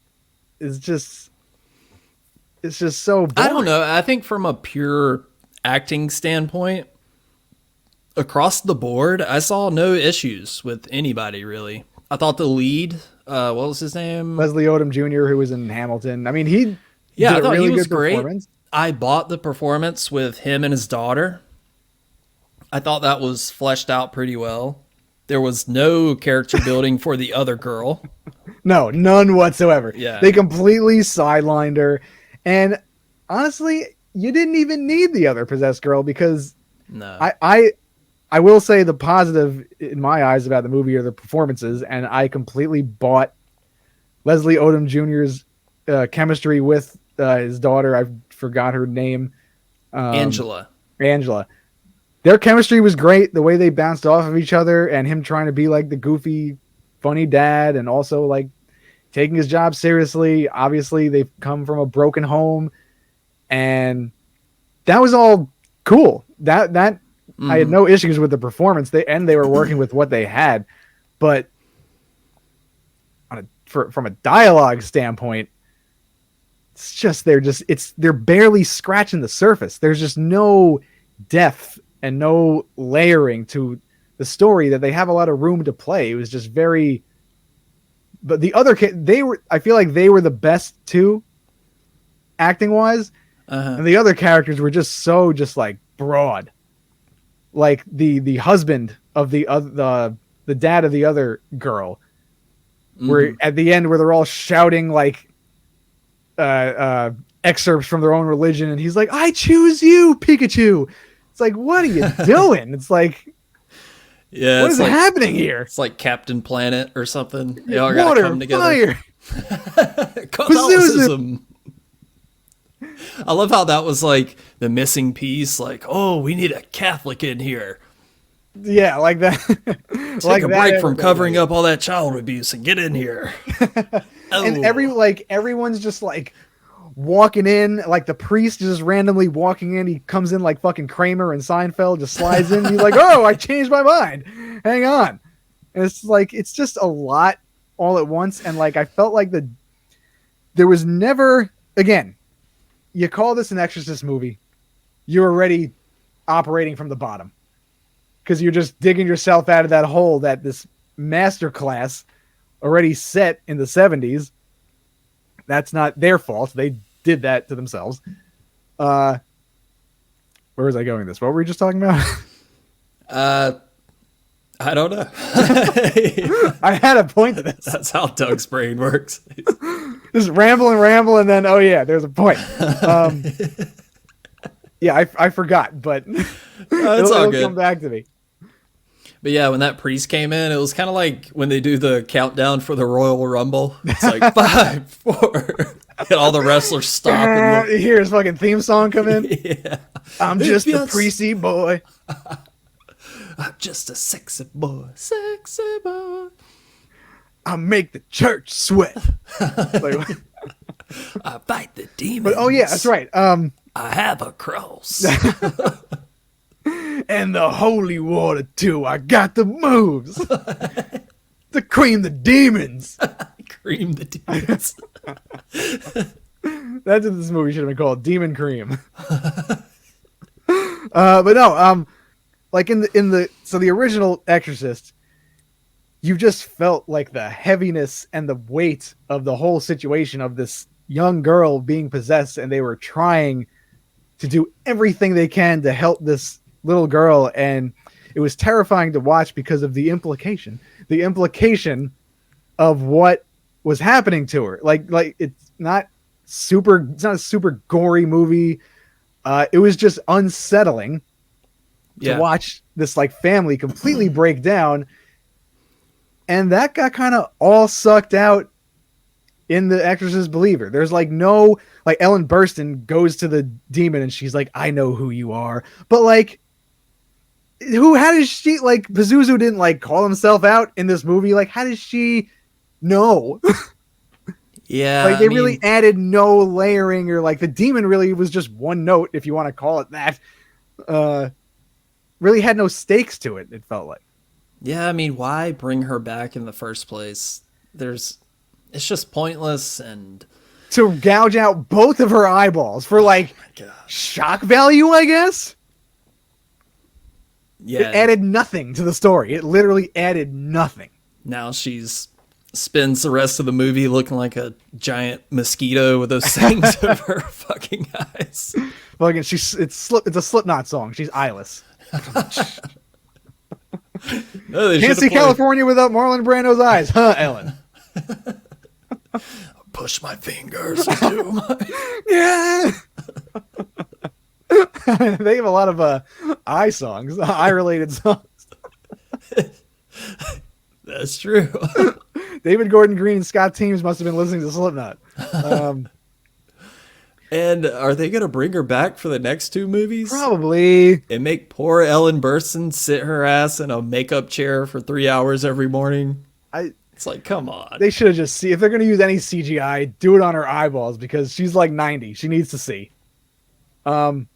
It's just so boring. I don't know. I think from a pure acting standpoint, across the board, I saw no issues with anybody, really. I thought the lead, what was his name? Leslie Odom Jr., who was in Hamilton. I mean, I thought really he was good great. I bought the performance with him and his daughter. I thought that was fleshed out pretty well. There was no character building for the other girl. No, none whatsoever. Yeah. They completely sidelined her. And honestly, you didn't even need the other possessed girl, because no. I will say the positive in my eyes about the movie are the performances, and I completely bought Leslie Odom Jr.'s chemistry with his daughter. I forgot her name. Angela. Their chemistry was great. The way they bounced off of each other, and him trying to be like the goofy, funny dad, and also like taking his job seriously. Obviously, they've come from a broken home, and that was all cool. That mm-hmm. I had no issues with the performance. They were working with what they had, but from a dialogue standpoint, it's just they're barely scratching the surface. There's just no depth and no layering to the story that they have a lot of room to play. It was just very. But the other I feel like they were the best too, acting wise, and the other characters were just like broad, like the husband of the dad of the other girl, where at the end where they're all shouting like excerpts from their own religion, and he's like, "I choose you, Pikachu." It's like, what are you doing? It's like. Yeah, what is happening here? It's like Captain Planet or something. They all gotta come together. Fire. Catholicism. I love how that was like the missing piece. Like, oh, we need a Catholic in here. Yeah, like that. Take a break from covering up all that child abuse and get in here. And everyone's just like walking in, like the priest is just randomly walking in. He comes in like fucking Kramer and Seinfeld, just slides in. He's like, "Oh, I changed my mind. Hang on." And it's like, it's just a lot all at once. And like, I felt like there was never, again, you call this an Exorcist movie, you're already operating from the bottom because you're just digging yourself out of that hole that this master class already set in the 70s. That's not their fault. They did that to themselves. Where was I going with this? What were we just talking about? I don't know. I had a point to this. That's how Doug's brain works. Just ramble, and then, oh yeah, there's a point. Yeah, I forgot, but it'll good. Come back to me. But yeah, when that priest came in, it was kind of like when they do the countdown for the Royal Rumble. It's like 5, 4, and all the wrestlers stop. And you hear his fucking theme song come in. Yeah. I'm just a priesty boy. I'm just a sexy boy. Sexy boy. I make the church sweat. I fight the demons. But oh yeah, that's right. I have a cross. And the holy water too. I got the moves to cream the demons. Cream the demons. That's what this movie should have been called, Demon Cream. But no, like in the original Exorcist, you just felt like the heaviness and the weight of the whole situation of this young girl being possessed, and they were trying to do everything they can to help this little girl, and it was terrifying to watch because of the implication of what was happening to her. Like it's not a super gory movie. It was just unsettling to watch this like family completely break down, and that got kind of all sucked out in The Exorcist Believer. There's like no, like, Ellen Burstyn goes to the demon and she's like, I know who you are, but like, how does she, like, Pazuzu didn't like call himself out in this movie, like how does she know? Yeah, like they really added no layering, or like the demon really was just one note, if you want to call it that. Really had no stakes to it, it felt like. Yeah, I mean, why bring her back in the first place? It's just pointless, and to gouge out both of her eyeballs for like shock value, I guess. Yeah, it added nothing to the story. It literally added nothing. Now spends the rest of the movie looking like a giant mosquito with those things over her fucking eyes. Well, again, it's a Slipknot song. She's eyeless. No, can't see California without Marlon Brando's eyes, huh, Ellen? Push my fingers into my... Yeah. They have a lot of eye songs, eye-related songs. That's true. David Gordon Green and Scott Teems must have been listening to Slipknot. And are they going to bring her back for the next 2 movies? Probably. And make poor Ellen Burstyn sit her ass in a makeup chair for 3 hours every morning? It's like, come on. They should have just if they're going to use any CGI, do it on her eyeballs, because she's like 90. She needs to see. But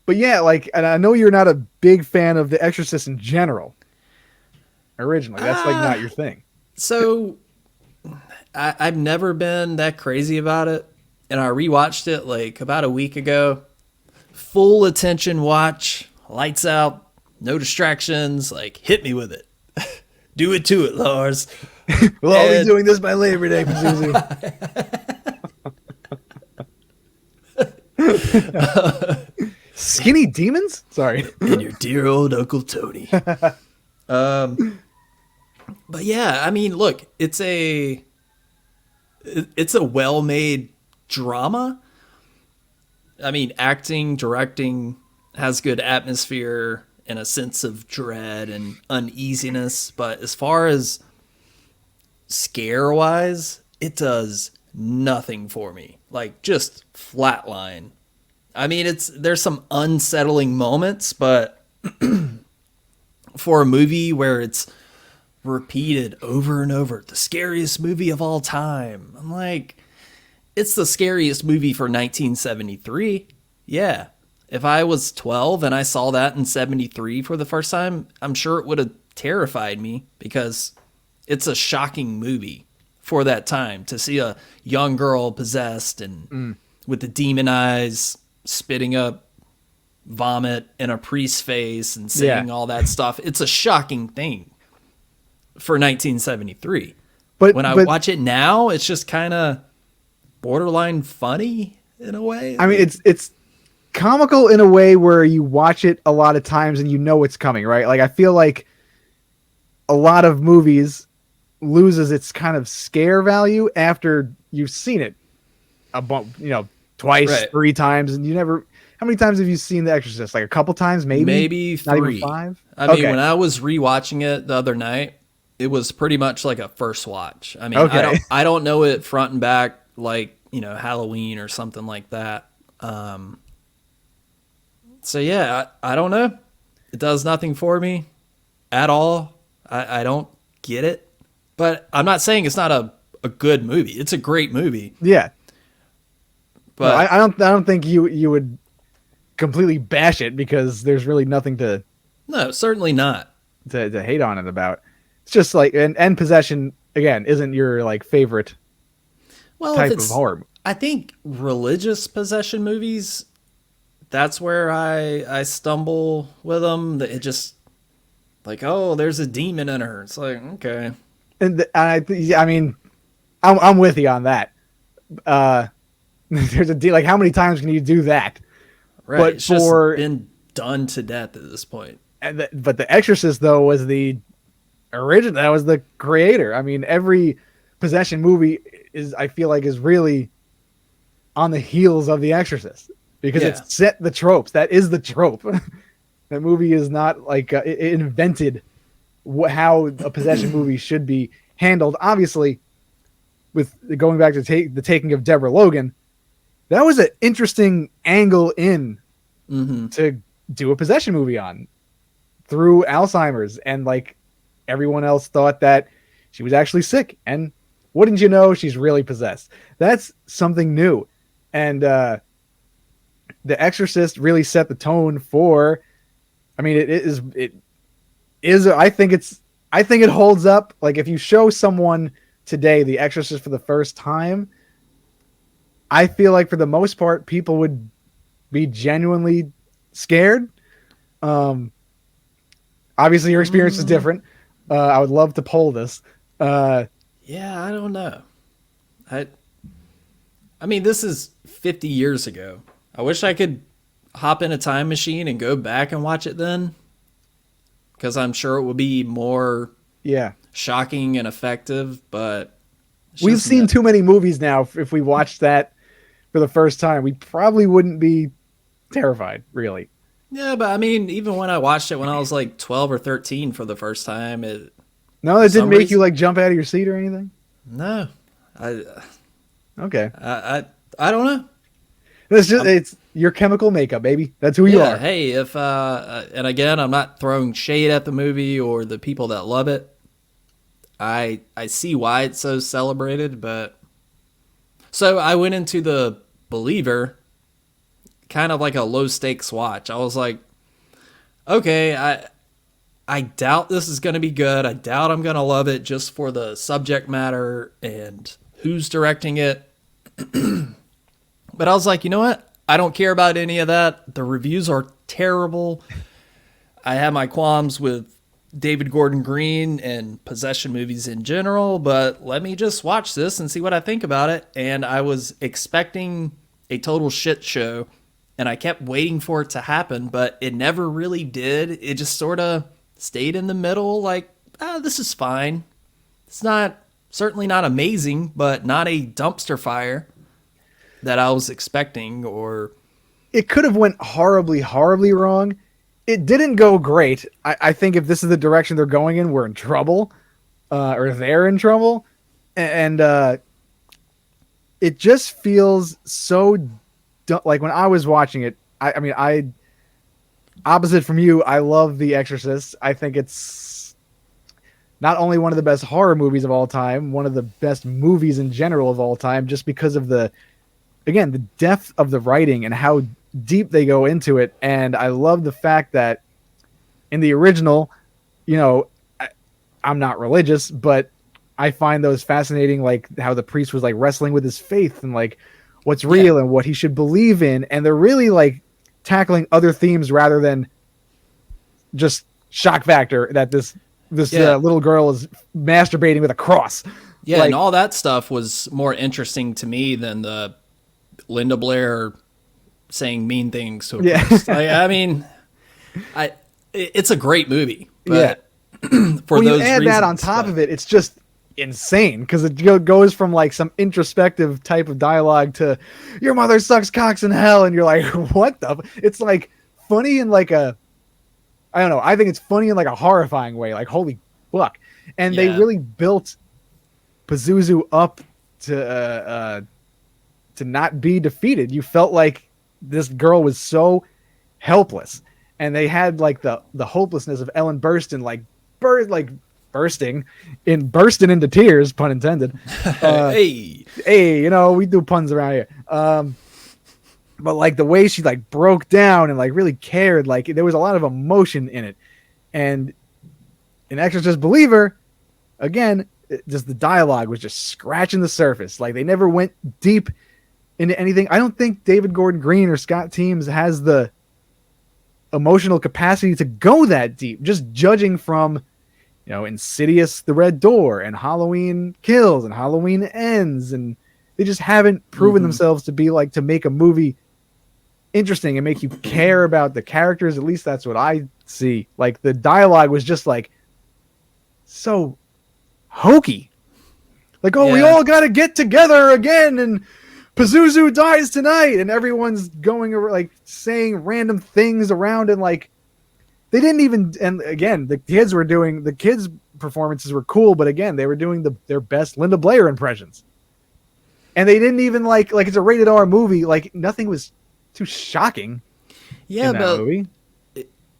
yeah, like, and I know you're not a big fan of The Exorcist in general. Originally, that's like not your thing. So I've never been that crazy about it. And I rewatched it like about a week ago. Full attention watch, lights out, no distractions, like hit me with it. Do it to it, Lars. We'll all be doing this by Labor Day, Pazuzu. Skinny demons? Sorry. And your dear old Uncle Tony. But yeah, I mean, look, it's a well-made drama. I mean, acting, directing, has good atmosphere and a sense of dread and uneasiness. But as far as scare-wise, it does nothing for me. Like, just flatline. I mean, there's some unsettling moments, but for a movie where it's repeated over and over, the scariest movie of all time, I'm like, it's the scariest movie for 1973. Yeah. If I was 12 and I saw that in 73 for the first time, I'm sure it would have terrified me, because it's a shocking movie for that time to see a young girl possessed and with the demon eyes spitting up vomit in a priest's face and saying all that stuff. It's a shocking thing for 1973. But when I watch it now, it's just kind of borderline funny in a way. I mean, it's comical in a way where you watch it a lot of times and you know what's coming, right? Like, I feel like a lot of movies loses its kind of scare value after you've seen it twice, 3 times, and you never. How many times have you seen The Exorcist? Like a couple times, maybe? Maybe 3. Not even 5? I mean, when I was rewatching it the other night, it was pretty much like a first watch. I mean, I don't know it front and back like, Halloween or something like that. So yeah, I don't know. It does nothing for me at all. I don't get it. But I'm not saying it's not a good movie. It's a great movie. Yeah. But I don't think you would completely bash it because there's really nothing to. No, certainly not. To hate on it about. It's just like and Possession again isn't your like favorite type of horror. I think religious possession movies, that's where I stumble with them. It just like, oh, there's a demon in her. It's like, okay. And I mean, I'm with you on that. There's a like, how many times can you do that? Right. But it's just been done to death at this point. But The Exorcist though was the original. That was the creator. I mean, every possession movie I feel like is really on the heels of The Exorcist because it set the tropes. That is the trope. That movie is not like it invented how a possession movie should be handled. Obviously, with going back to the taking of Deborah Logan, that was an interesting angle to do a possession movie on through Alzheimer's, and like everyone else thought that she was actually sick, and wouldn't you know, she's really possessed. That's something new, and The Exorcist really set the tone for. I mean, it is. I think it holds up. Like if you show someone today The Exorcist for the first time, I feel like for the most part people would be genuinely scared. Obviously your experience is different. I would love to poll this. Yeah, I don't know. I mean, this is 50 years ago. I wish I could hop in a time machine and go back and watch it then, because I'm sure it would be more shocking and effective. But we've seen too many movies now. If we watched that for the first time, we probably wouldn't be terrified, really. Yeah, but I mean, even when I watched it when I was like 12 or 13 for the first time, it didn't make you like jump out of your seat or anything. No, okay. I don't know. It's your chemical makeup, baby. That's who you are. Hey, if and again, I'm not throwing shade at the movie or the people that love it. I see why it's so celebrated, but so I went into The Believer kind of like a low stakes watch. I was like, okay, I doubt this is going to be good. I doubt I'm going to love it just for the subject matter and who's directing it. But I was like, you know what? I don't care about any of that. The reviews are terrible. I have my qualms with David Gordon Green and possession movies in general, but let me just watch this and see what I think about it. And I was expecting a total shit show, and I kept waiting for it to happen, but it never really did. It just sort of stayed in the middle, like, this is fine. It's certainly not amazing, but not a dumpster fire that I was expecting. Or it could have went horribly, horribly wrong. It didn't go great. I think if this is the direction they're going in, we're in trouble, or they're in trouble. And it just feels so like when I was watching it, I mean, opposite from you, I love The Exorcist. I think it's not only one of the best horror movies of all time, one of the best movies in general of all time, just because of the depth of the writing and how deep they go into it. And I love the fact that in the original, I'm not religious, but I find those fascinating, like how the priest was like wrestling with his faith and like what's real and what he should believe in. And they're really like tackling other themes rather than just shock factor that this little girl is masturbating with a cross. Yeah, and all that stuff was more interesting to me than the Linda Blair saying mean things to a priest. I mean, it's a great movie. But for when those you add that on top of it, it's just insane because it goes from like some introspective type of dialogue to your mother sucks cocks in hell, and you're like, what the? It's like funny in like a, I don't know. I think it's funny in like a horrifying way. Like holy fuck! And they really built Pazuzu up to not be defeated. You felt like this girl was so helpless, and they had like the hopelessness of Ellen Burstyn bursting into tears, pun intended. Hey, you know, we do puns around here. But like the way she like broke down and like really cared, like there was a lot of emotion in it. And an Exorcist believer, again, just the dialogue was just scratching the surface. Like they never went deep into anything. I don't think David Gordon Green or Scott Teems has the emotional capacity to go that deep, just judging from, you know, Insidious, The Red Door, and Halloween Kills and Halloween Ends, and they just haven't proven themselves to be like to make a movie interesting and make you care about the characters. At least that's what I see. Like the dialogue was just like so hokey. Like, we all got to get together again, and Pazuzu dies tonight, and everyone's going like saying random things around, and like they didn't even. And again, the kids' performances were cool, but again, they were doing their best Linda Blair impressions, and they didn't even like it's a rated R movie. Like nothing was too shocking. Yeah, in that but movie.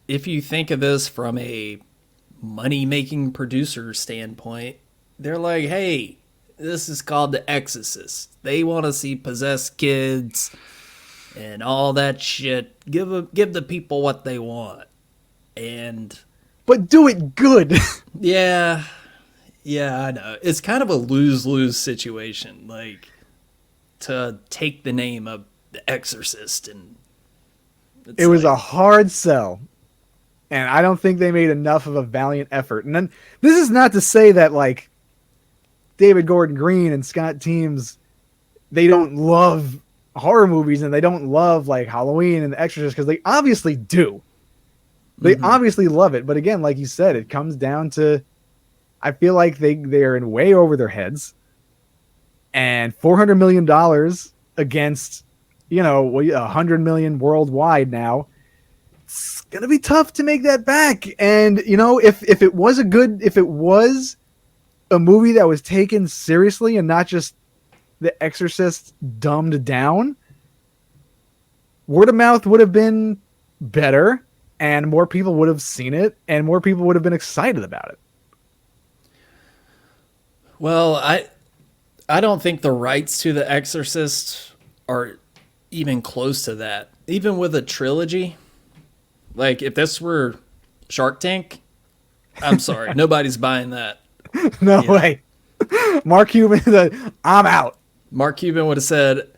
If you think of this from a money-making producer standpoint, they're like, hey, this is called The Exorcist. They want to see possessed kids and all that shit. Give the people what they want. But do it good. Yeah, I know. It's kind of a lose-lose situation, like to take the name of The Exorcist, and it was a hard sell. And I don't think they made enough of a valiant effort. And then this is not to say that like David Gordon Green and Scott Teems, they don't love horror movies and they don't love like Halloween and The Exorcist, because they obviously do. They obviously love it. But again, like you said, it comes down to, I feel like they're in way over their heads. And $400 million against, you know, $100 million worldwide now. It's going to be tough to make that back. And, you know, if it was a movie that was taken seriously and not just The Exorcist dumbed down, word of mouth would have been better and more people would have seen it and more people would have been excited about it. Well, I don't think the rights to The Exorcist are even close to that. Even with a trilogy, like if this were Shark Tank, I'm sorry, nobody's buying that. No way. Mark Cuban, I'm out. Mark Cuban would have said,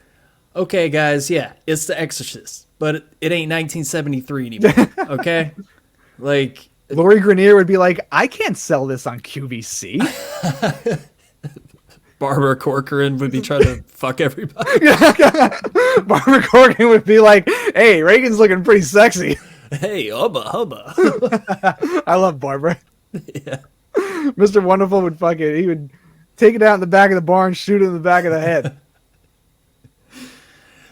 okay, guys, yeah, it's The Exorcist, but it ain't 1973 anymore, okay? Like, Lori Greiner would be like, I can't sell this on QVC. Barbara Corcoran would be trying to fuck everybody. Barbara Corcoran would be like, hey, Reagan's looking pretty sexy. Hey, hubba. I love Barbara. Yeah. Mr. Wonderful would he would take it out in the back of the barn, shoot it in the back of the head.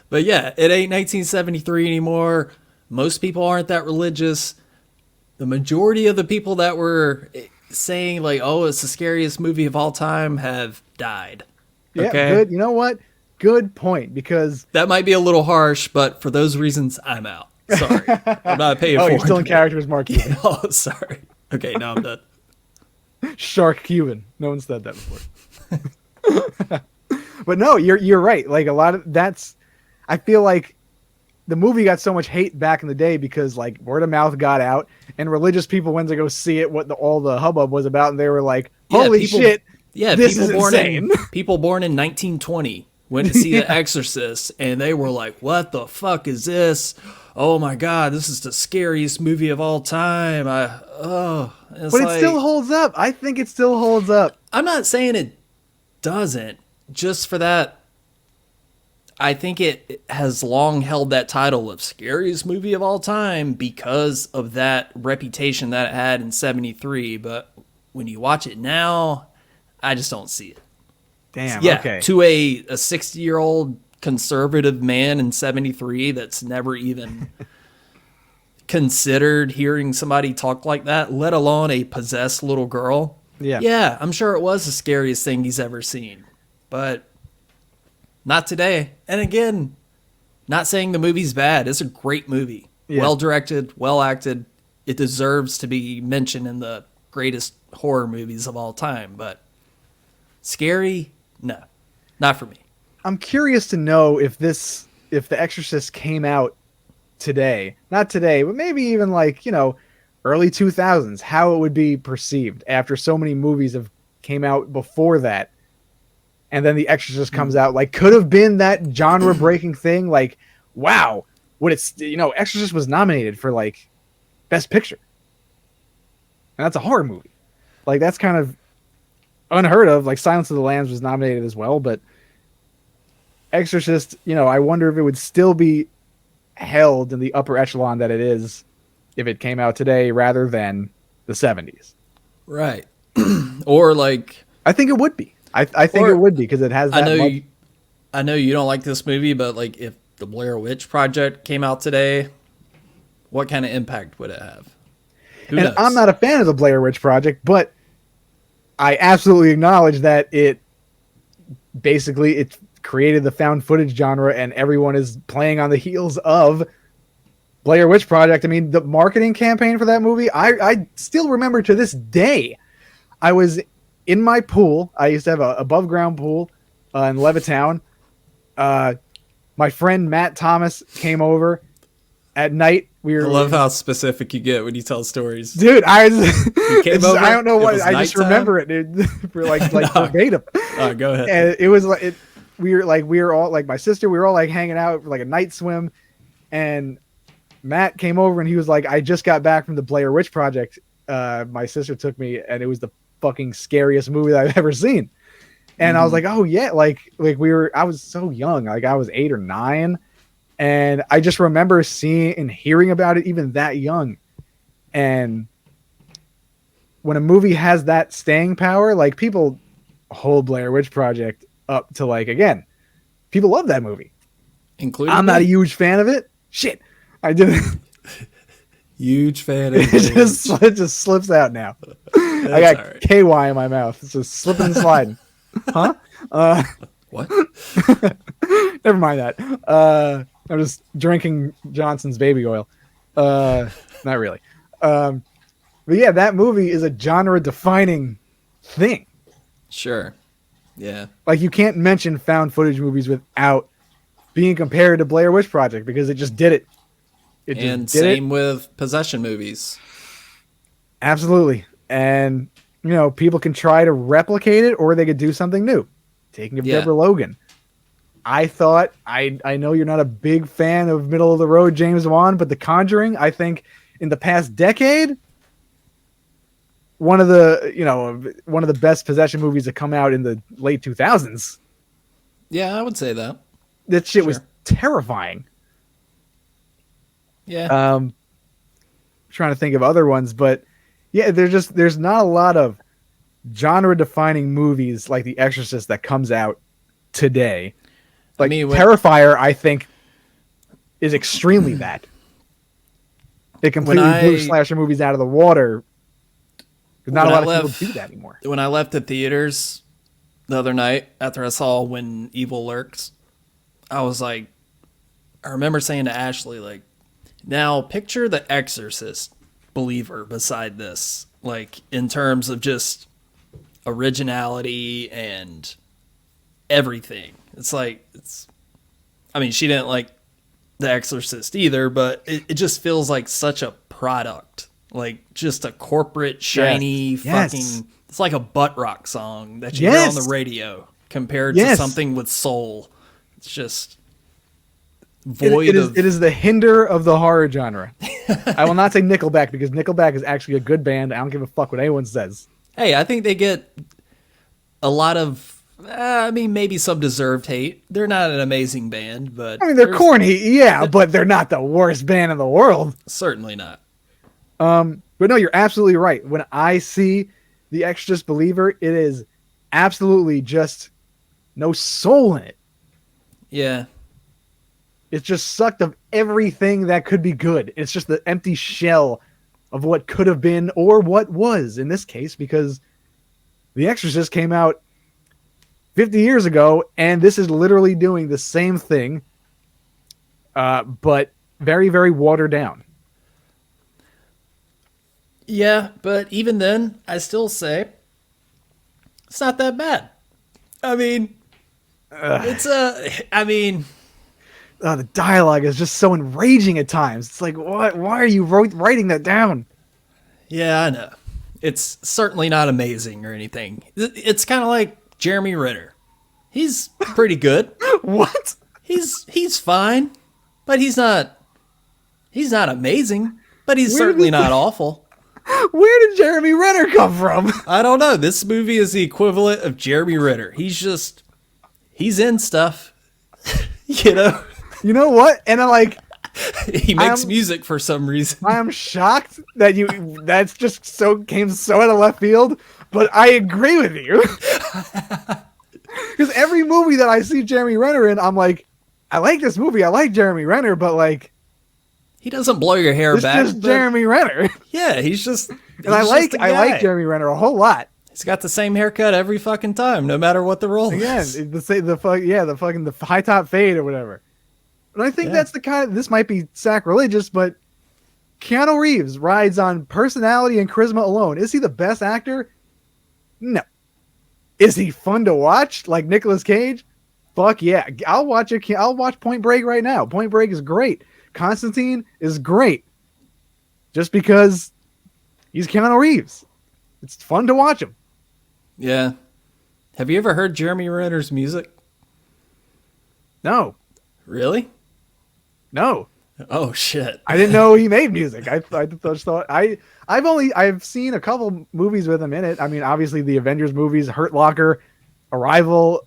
But yeah, it ain't 1973 anymore. Most people aren't that religious. The majority of the people that were saying like, oh, it's the scariest movie of all time have died. Yeah, okay? Good. You know what? Good point, because that might be a little harsh, but for those reasons, I'm out. Sorry. I'm not paying for it. You're still in character as Mark Cuban. Oh, sorry. Okay, now I'm done. Shark Cuban. No one said that before. But no, you're right. Like a lot of I feel like the movie got so much hate back in the day because like word of mouth got out and religious people went to go see it, all the hubbub was about, and they were like, holy shit. Yeah, this is insane. People born in 1920 went to see The Exorcist, and they were like, what the fuck is this? oh my God, this is the scariest movie of all time. But it still holds up. I think it still holds up. I'm not saying it doesn't. Just for that, I think it has long held that title of scariest movie of all time because of that reputation that it had in 73. But when you watch it now, I just don't see it. Damn, yeah, okay. To a 60-year-old conservative man in 73 that's never even considered hearing somebody talk like that, let alone a possessed little girl. Yeah, I'm sure it was the scariest thing he's ever seen. But not today. And again, not saying the movie's bad. It's a great movie. Yeah. Well directed, well acted. It deserves to be mentioned in the greatest horror movies of all time. But scary? No, not for me. I'm curious to know if The Exorcist came out today. Not today, but maybe even like, early 2000s, how it would be perceived after so many movies have came out before that. And then The Exorcist comes out, like, could have been that genre-breaking thing. Like, wow, Exorcist was nominated for, like, Best Picture. And that's a horror movie. Like, that's kind of unheard of. Like, Silence of the Lambs was nominated as well, but Exorcist, I wonder if it would still be held in the upper echelon that it is if it came out today rather than the 70s. Right. Or, like... I think it would be. I think it would be because it has that much. I know you don't like this movie, but like if the Blair Witch Project came out today, what kind of impact would it have? Who knows? I'm not a fan of the Blair Witch Project, but I absolutely acknowledge that it created the found footage genre, and everyone is playing on the heels of Blair Witch Project. I mean, the marketing campaign for that movie, I still remember to this day. I was in my pool. I used to have an above ground pool in Levittown. My friend Matt Thomas came over at night. I love how specific you get when you tell stories. Dude, I don't know what. I just remember it, dude. For like no. Verbatim. Go ahead. And it was like we were all like my sister. We were all like hanging out for like a night swim, and Matt came over and he was like, "I just got back from the Blair Witch Project. My sister took me, and it was the fucking scariest movie that I've ever seen." And I was like, oh yeah, I was so young, like I was 8 or 9, and I just remember seeing and hearing about it even that young. And when a movie has that staying power, like people hold Blair Witch Project up to like, again, people love that movie. Including I'm not a huge fan of it. Shit. I didn't. Huge fan of it. It just slips out now. I got right. KY in my mouth. It's just slipping and sliding. Huh? What? Never mind that. I'm just drinking Johnson's baby oil. Not really. But yeah, that movie is a genre-defining thing. Sure. Yeah. Like, you can't mention found footage movies without being compared to Blair Witch Project because it just did it. And same with possession movies. Absolutely. And, people can try to replicate it or they could do something new. Taking of Deborah Logan. I thought, I know you're not a big fan of middle of the road James Wan, but The Conjuring, I think in the past decade, one of the best possession movies that come out in the late 2000s. Yeah, I would say that. That shit was terrifying. Yeah. Trying to think of other ones, but yeah, there's not a lot of genre-defining movies like The Exorcist that comes out today. Like Terrifier, I think, is extremely that. It completely blew slasher movies out of the water. Not a lot of people do that anymore. When I left the theaters the other night after I saw When Evil Lurks, I was like, I remember saying to Ashley, like, now picture The Exorcist believer beside this, like in terms of just originality and everything. I mean, she didn't like The Exorcist either, but it just feels like such a product, like just a corporate shiny fucking. It's like a butt rock song that you hear on the radio compared to something with soul. It's just void it is the hinder of the horror genre. I will not say Nickelback because Nickelback is actually a good band. I don't give a fuck what anyone says. Hey, I think they get a lot of, maybe some deserved hate. They're not an amazing band, but... I mean, they're corny, yeah, but they're not the worst band in the world. Certainly not. But no, you're absolutely right. When I see The Exorcist Believer, it is absolutely just no soul in it. Yeah. It's just sucked of everything that could be good. It's just the empty shell of what could have been or what was in this case, because The Exorcist came out 50 years ago, and this is literally doing the same thing, but very, very watered down. Yeah, but even then, I still say it's not that bad. I mean, the dialogue is just so enraging at times. It's like, what? Why are you writing that down? Yeah, I know. It's certainly not amazing or anything. It's kind of like Jeremy Renner. He's pretty good. What? He's fine, but he's not amazing, but he's certainly not awful. Where did Jeremy Renner come from? I don't know. This movie is the equivalent of Jeremy Renner. He's in stuff, you know? You know what? And he makes music for some reason. I am shocked that that's just came so out of left field, but I agree with you. Because every movie that I see Jeremy Renner in, I'm like, I like this movie. I like Jeremy Renner, but like, he doesn't blow your hair back. It's just Jeremy Renner. Yeah, he's just. And I like Jeremy Renner a whole lot. He's got the same haircut every fucking time, no matter what the role is. Again, the high top fade or whatever. And I think that's the kind of, this might be sacrilegious, but Keanu Reeves rides on personality and charisma alone. Is he the best actor? No. Is he fun to watch like Nicolas Cage? Fuck yeah. I'll watch Point Break right now. Point Break is great. Constantine is great. Just because he's Keanu Reeves. It's fun to watch him. Yeah. Have you ever heard Jeremy Renner's music? No. Really? No. Oh shit! I didn't know he made music. I've seen a couple movies with him in it. I mean, obviously the Avengers movies, Hurt Locker, Arrival,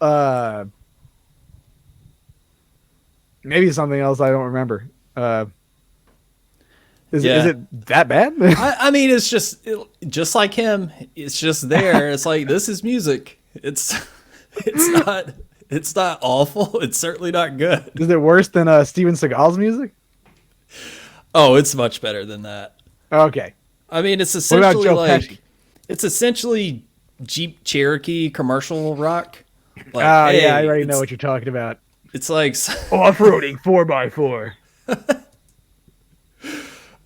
maybe something else I don't remember. Is it that bad? I mean, it's just like him. It's just there. It's like, this is music. It's not awful. It's certainly not good. Is it worse than Steven Seagal's music? Oh, it's much better than that. Okay. I mean, it's essentially Jeep Cherokee commercial rock. Like, yeah, I already know what you're talking about. It's like off-roading 4x4.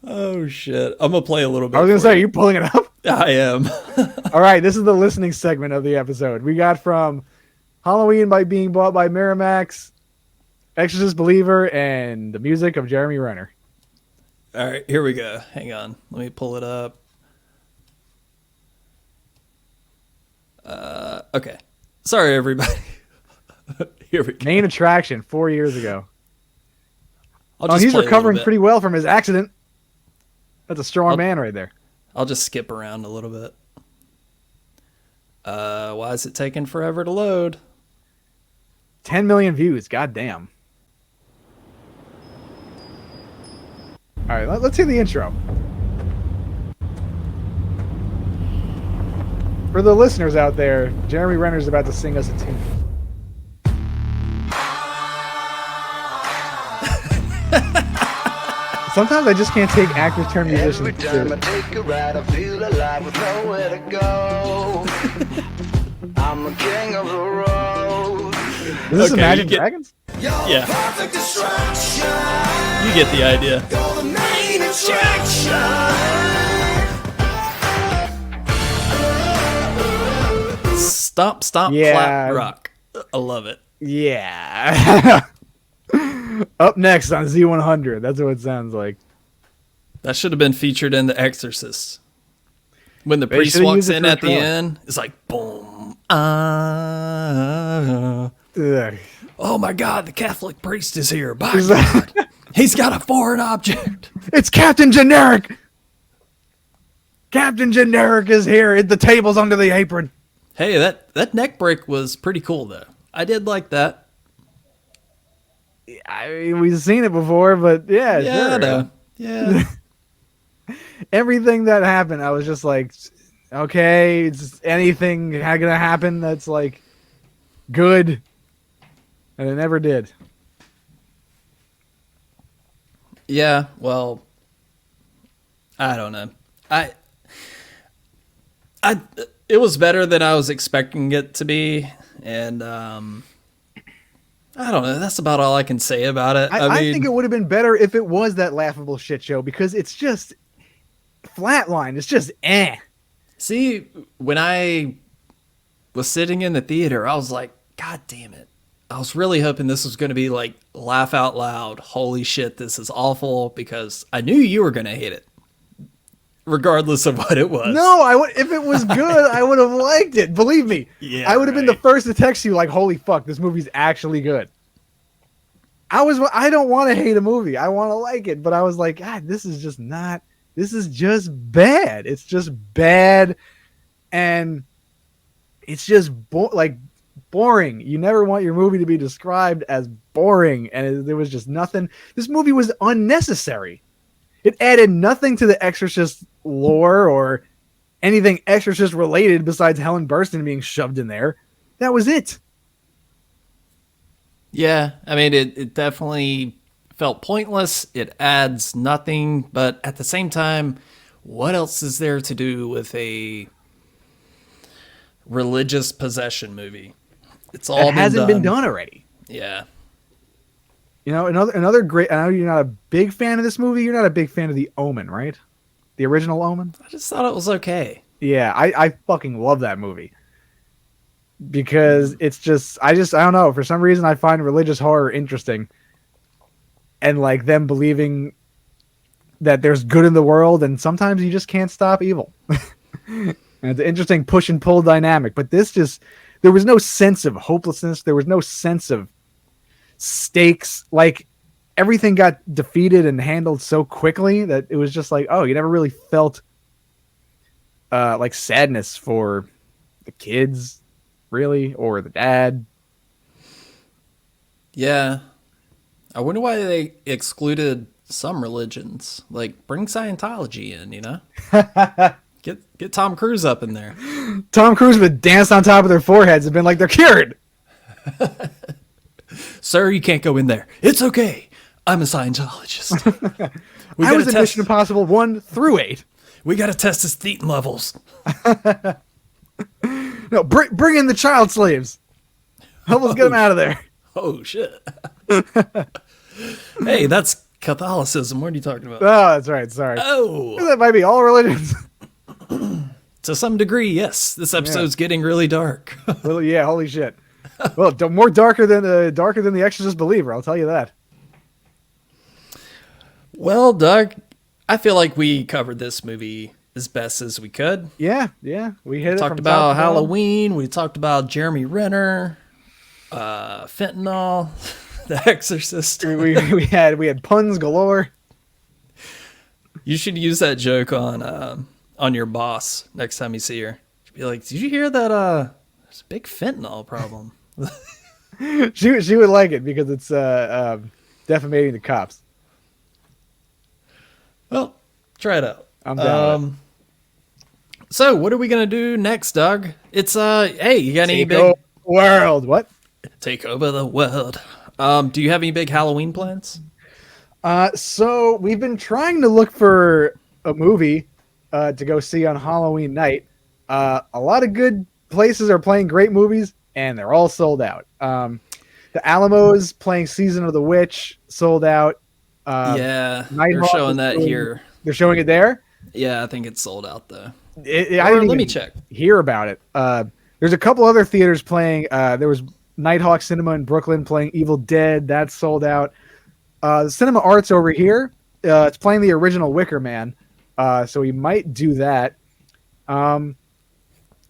Oh shit! I'm gonna play a little bit. I was gonna say, are you pulling it up? I am. All right, this is the listening segment of the episode. We got from Halloween by being bought by Miramax, Exorcist Believer, and the music of Jeremy Renner. All right, here we go. Hang on, let me pull it up. Okay. Sorry, everybody. Here we go. Main attraction 4 years ago. He's recovering pretty well from his accident. That's a strong man right there. I'll just skip around a little bit. Why is it taking forever to load? 10 million views. God damn. All right, let's hear the intro. For the listeners out there, Jeremy Renner's about to sing us a tune. Sometimes I just can't take actors turn musicians. Every time I take a ride, I feel alive with nowhere to go. I'm the king of the road. Is this Imagine Dragons? Yeah. You get the idea. Stomp, clap, rock. I love it. Yeah. Up next on Z100. That's what it sounds like. That should have been featured in The Exorcist. When the priest walks in at the end, it's like, boom. Oh my God, the Catholic priest is here. By God, he's got a foreign object. It's Captain Generic. Captain Generic is here. The table's under the apron. Hey, that neck break was pretty cool though. I did like that. I mean, we've seen it before, but yeah, sure. No. Yeah. Everything that happened, I was just like, okay, is anything gonna happen that's like good? And it never did. Yeah, well, I don't know. It was better than I was expecting it to be, and I don't know. That's about all I can say about it. I think it would have been better if it was that laughable shit show, because it's just flatline. It's just eh. See, when I was sitting in the theater, I was like, God damn it. I was really hoping this was going to be like laugh out loud. Holy shit, this is awful, because I knew you were going to hate it, regardless of what it was. No, if it was good, I would have liked it. Believe me. Yeah, I would have been the first to text you like, holy fuck, this movie's actually good. I don't want to hate a movie. I want to like it. But I was like, God, this is just bad. It's just bad. And it's just boring. You never want your movie to be described as boring. And there was just nothing. This movie was unnecessary. It added nothing to the Exorcist lore or anything Exorcist related besides Helen Burstyn being shoved in there. That was it. Yeah, I mean, it definitely felt pointless. It adds nothing, but at the same time, what else is there to do with a religious possession movie? It's all hasn't been done already. Yeah. You know, another great. I know you're not a big fan of this movie. You're not a big fan of The Omen, right? The original Omen. I just thought it was okay. Yeah, I fucking love that movie. Because it's just I don't know, for some reason I find religious horror interesting, and like them believing that there's good in the world, and sometimes you just can't stop evil. And it's an interesting push and pull dynamic, but there was no sense of hopelessness, there was no sense of stakes. Like, everything got defeated and handled so quickly that it was just like, oh, you never really felt like sadness for the kids, really, or the dad. Yeah. I wonder why they excluded some religions. Like, bring Scientology in, you know? Get Tom Cruise up in there. Tom Cruise would dance on top of their foreheads and been like, they're cured. Sir, you can't go in there. It's okay. I'm a Scientologist. I was in Mission Impossible 1 through 8. We got to test his thetan levels. No, bring in the child slaves. Help us get them out of there. Oh, shit. Hey, that's Catholicism. What are you talking about? Oh, that's right. Sorry. Oh. That might be all religions. To some degree, yes. This episode's getting really dark. Well, yeah, holy shit. Well, more darker than the Exorcist Believer, I'll tell you that. Well, Doug, I feel like we covered this movie as best as we could. Yeah. We hit it. Talked about Halloween. We talked about Jeremy Renner, fentanyl, The Exorcist. we had puns galore. You should use that joke on your boss next time you see her. She'd be like, "Did you hear that? There's a big fentanyl problem." She would like it because it's defamating the cops. Well, try it out. I'm down. So, what are we gonna do next, Doug? It's hey, you got any Take big over the world? What? Take over the world? Do you have any big Halloween plans? So we've been trying to look for a movie to go see on Halloween night. A lot of good places are playing great movies, and they're all sold out. The Alamo's playing Season of the Witch, sold out. Yeah, Nighthawk they're showing that here. They're showing it there? Yeah, I think it's sold out though. Let me check. Hear about it. There's a couple other theaters playing. There was Nighthawk Cinema in Brooklyn playing Evil Dead. That's sold out. The Cinema Arts over here, it's playing the original Wicker Man. So we might do that. And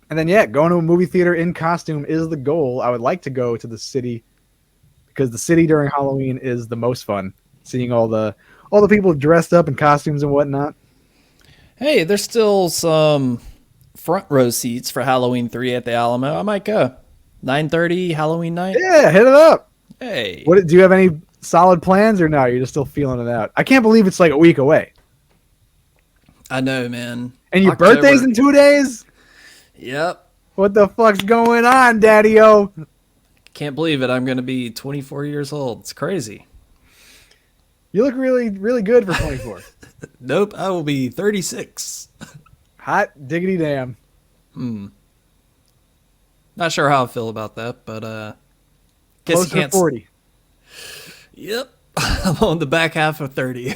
then, going to a movie theater in costume is the goal. I would like to go to the City because the city during Halloween is the most fun. Seeing all the people dressed up in costumes and whatnot. Hey, there's still some front row seats for Halloween 3 at the Alamo. I might go. 9:30 Halloween night. Yeah, hit it up. Hey. What do you have any solid plans or no? You're just still feeling it out. I can't believe it's like a week away. I know, man. And your birthday's in 2 days? Yep. What the fuck's going on, Daddy-O? Can't believe it. I'm going to be 24 years old. It's crazy. You look really, really good for 24. Nope, I will be 36. Hot diggity damn. Not sure how I feel about that, but guess Close you can't. to 40. Yep. I'm on the back half of 30.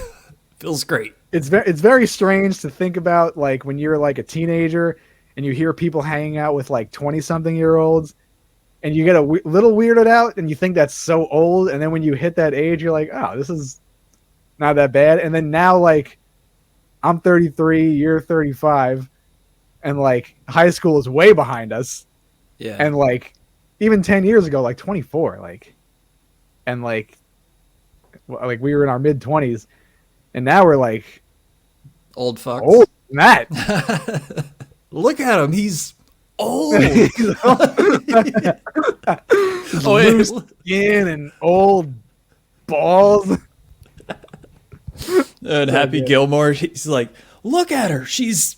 Feels great. It's very strange to think about, like, when you're like a teenager and you hear people hanging out with like 20-something-year-olds and you get a little weirded out and you think that's so old, and then when you hit that age you're like, oh, this is not that bad. And then now, like, I'm 33, you're 35, and like high school is way behind us. Yeah. And like even 10 years ago, like 24, like, and like we were in our mid 20s, and now we're like old fucks. old than that. Look at him. He's old. Loose skin and old balls. And Happy Gilmore, he's like, look at her. She's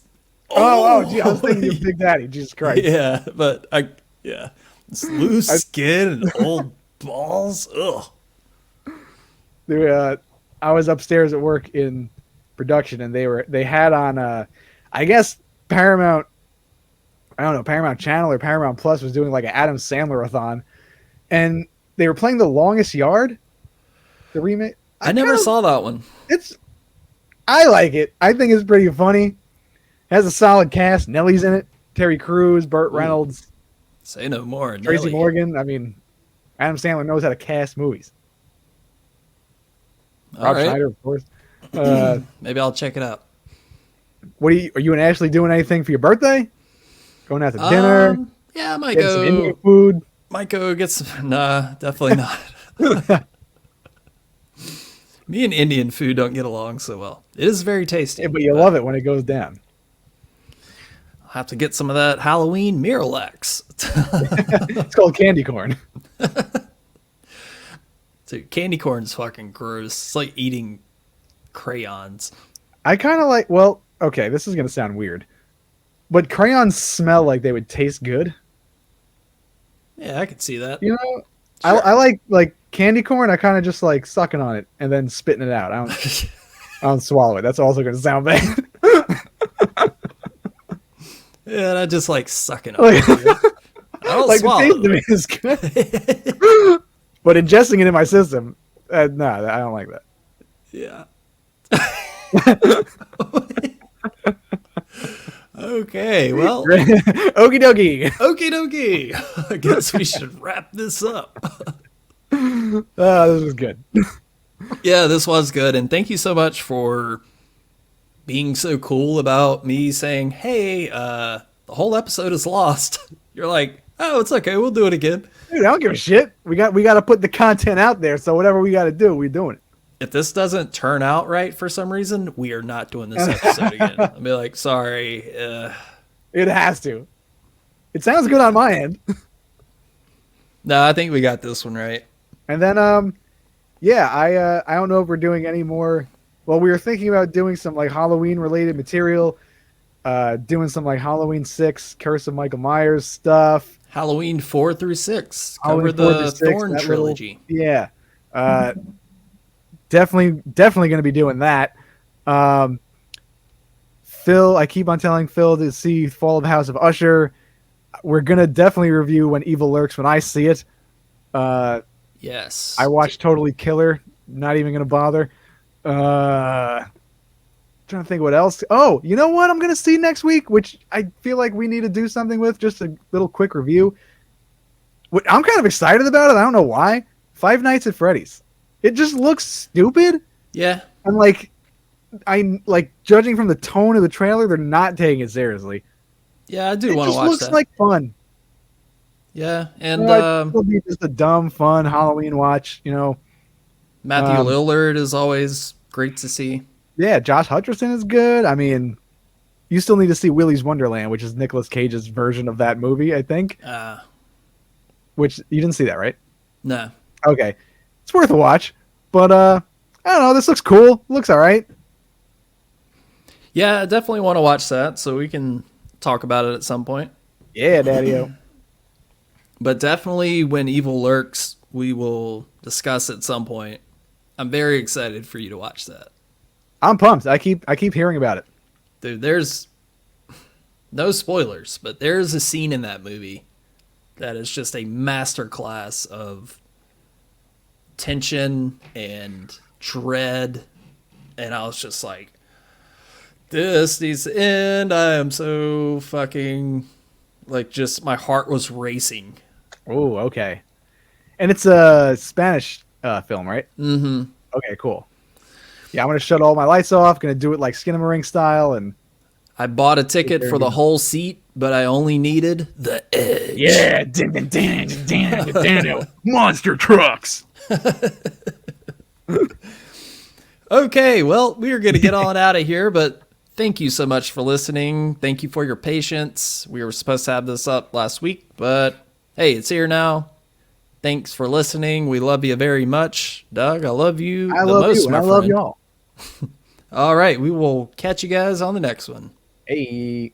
old. Oh, gee, I was thinking of Big Daddy. Jesus Christ. Yeah, but it's loose skin and old balls. Ugh. I was upstairs at work in production, and they had on I guess Paramount, I don't know, Paramount Channel or Paramount Plus was doing like an Adam Sandler-a-thon, and they were playing The Longest Yard, the remake. I never saw that one. I like it. I think it's pretty funny. It has a solid cast. Nelly's in it. Terry Crews, Burt Reynolds. Say no more. Tracy Nelly. Morgan. I mean, Adam Sandler knows how to cast movies. All Rob right. Schneider, of course. Maybe I'll check it out. Are you and Ashley doing anything for your birthday? Going out to dinner? Yeah, I might Getting some go. Indian food? Might go get some. Nah, definitely not. Me and Indian food don't get along so well. It is very tasty. Yeah, but you love it when it goes down. I'll have to get some of that Halloween Miralax. It's called candy corn. Dude, candy corn's fucking gross. It's like eating crayons. I kind of like, well, okay, this is going to sound weird, but crayons smell like they would taste good. Yeah, I could see that. You know, Sure. I like candy corn. I kind of just like sucking on it and then spitting it out. I don't swallow it. That's also going to sound bad. Yeah, and I just like sucking on Like, it. I don't like the swallow taste of them. it is good, but ingesting it in my system, no, I don't like that. Yeah. Okay, well, Okie dokie. okie dokie. I guess we should wrap this up. This was good. Yeah, this was good. And thank you so much for being so cool about me saying, hey, the whole episode is lost. You're like, oh, it's okay. We'll do it again. Dude, I don't give a shit. We got to put the content out there. So whatever we got to do, we're doing it. If this doesn't turn out right for some reason, we are not doing this episode again. I'll be like, sorry. It has to. It sounds good on my end. No, I think we got this one right. And then, I don't know if we're doing any more. Well, we were thinking about doing some like Halloween related material, doing some like Halloween 6, Curse of Michael Myers stuff. Halloween 4 through 6. Halloween Cover 4 the through 6, Thorn that trilogy. Yeah. Definitely going to be doing that. Phil, I keep on telling Phil to see Fall of the House of Usher. We're going to definitely review When Evil Lurks when I see it. Yes. I watched Totally Killer. Not even going to bother. Trying to think what else. Oh, you know what I'm going to see next week, which I feel like we need to do something with. Just a little quick review. What I'm kind of excited about it. I don't know why. Five Nights at Freddy's. It just looks stupid. Yeah. And judging from the tone of the trailer, they're not taking it seriously. Yeah, I do want to watch It just looks like fun. Yeah, and It'll be just a dumb, fun Halloween watch. Matthew Lillard is always great to see. Yeah, Josh Hutcherson is good. I mean, you still need to see Willy's Wonderland, which is Nicolas Cage's version of that movie, I think. Which you didn't see that, right? No. Okay, it's worth a watch. But I don't know. This looks cool. Looks all right. Yeah, I definitely want to watch that, so we can talk about it at some point. Yeah, Daddy-o. But definitely when Evil Lurks, we will discuss at some point. I'm very excited for you to watch that. I'm pumped. I keep hearing about it. Dude, there's no spoilers, but there's a scene in that movie that is just a masterclass of tension and dread. And I was just like, this needs to end. I am so fucking, just my heart was racing. Oh, okay. And it's a Spanish film, right? Mm-hmm. Okay, cool. Yeah, I'm going to shut all my lights off. Going to do it like Skinamarink style. And I bought a ticket for the whole seat, but I only needed the edge. Yeah, monster trucks. Okay, well, we are going to get on out of here, but thank you so much for listening. Thank you for your patience. We were supposed to have this up last week, but hey, it's here now. Thanks for listening. We love you very much. Doug, I love you. I love you, and I love y'all. All right, we will catch you guys on the next one. Hey.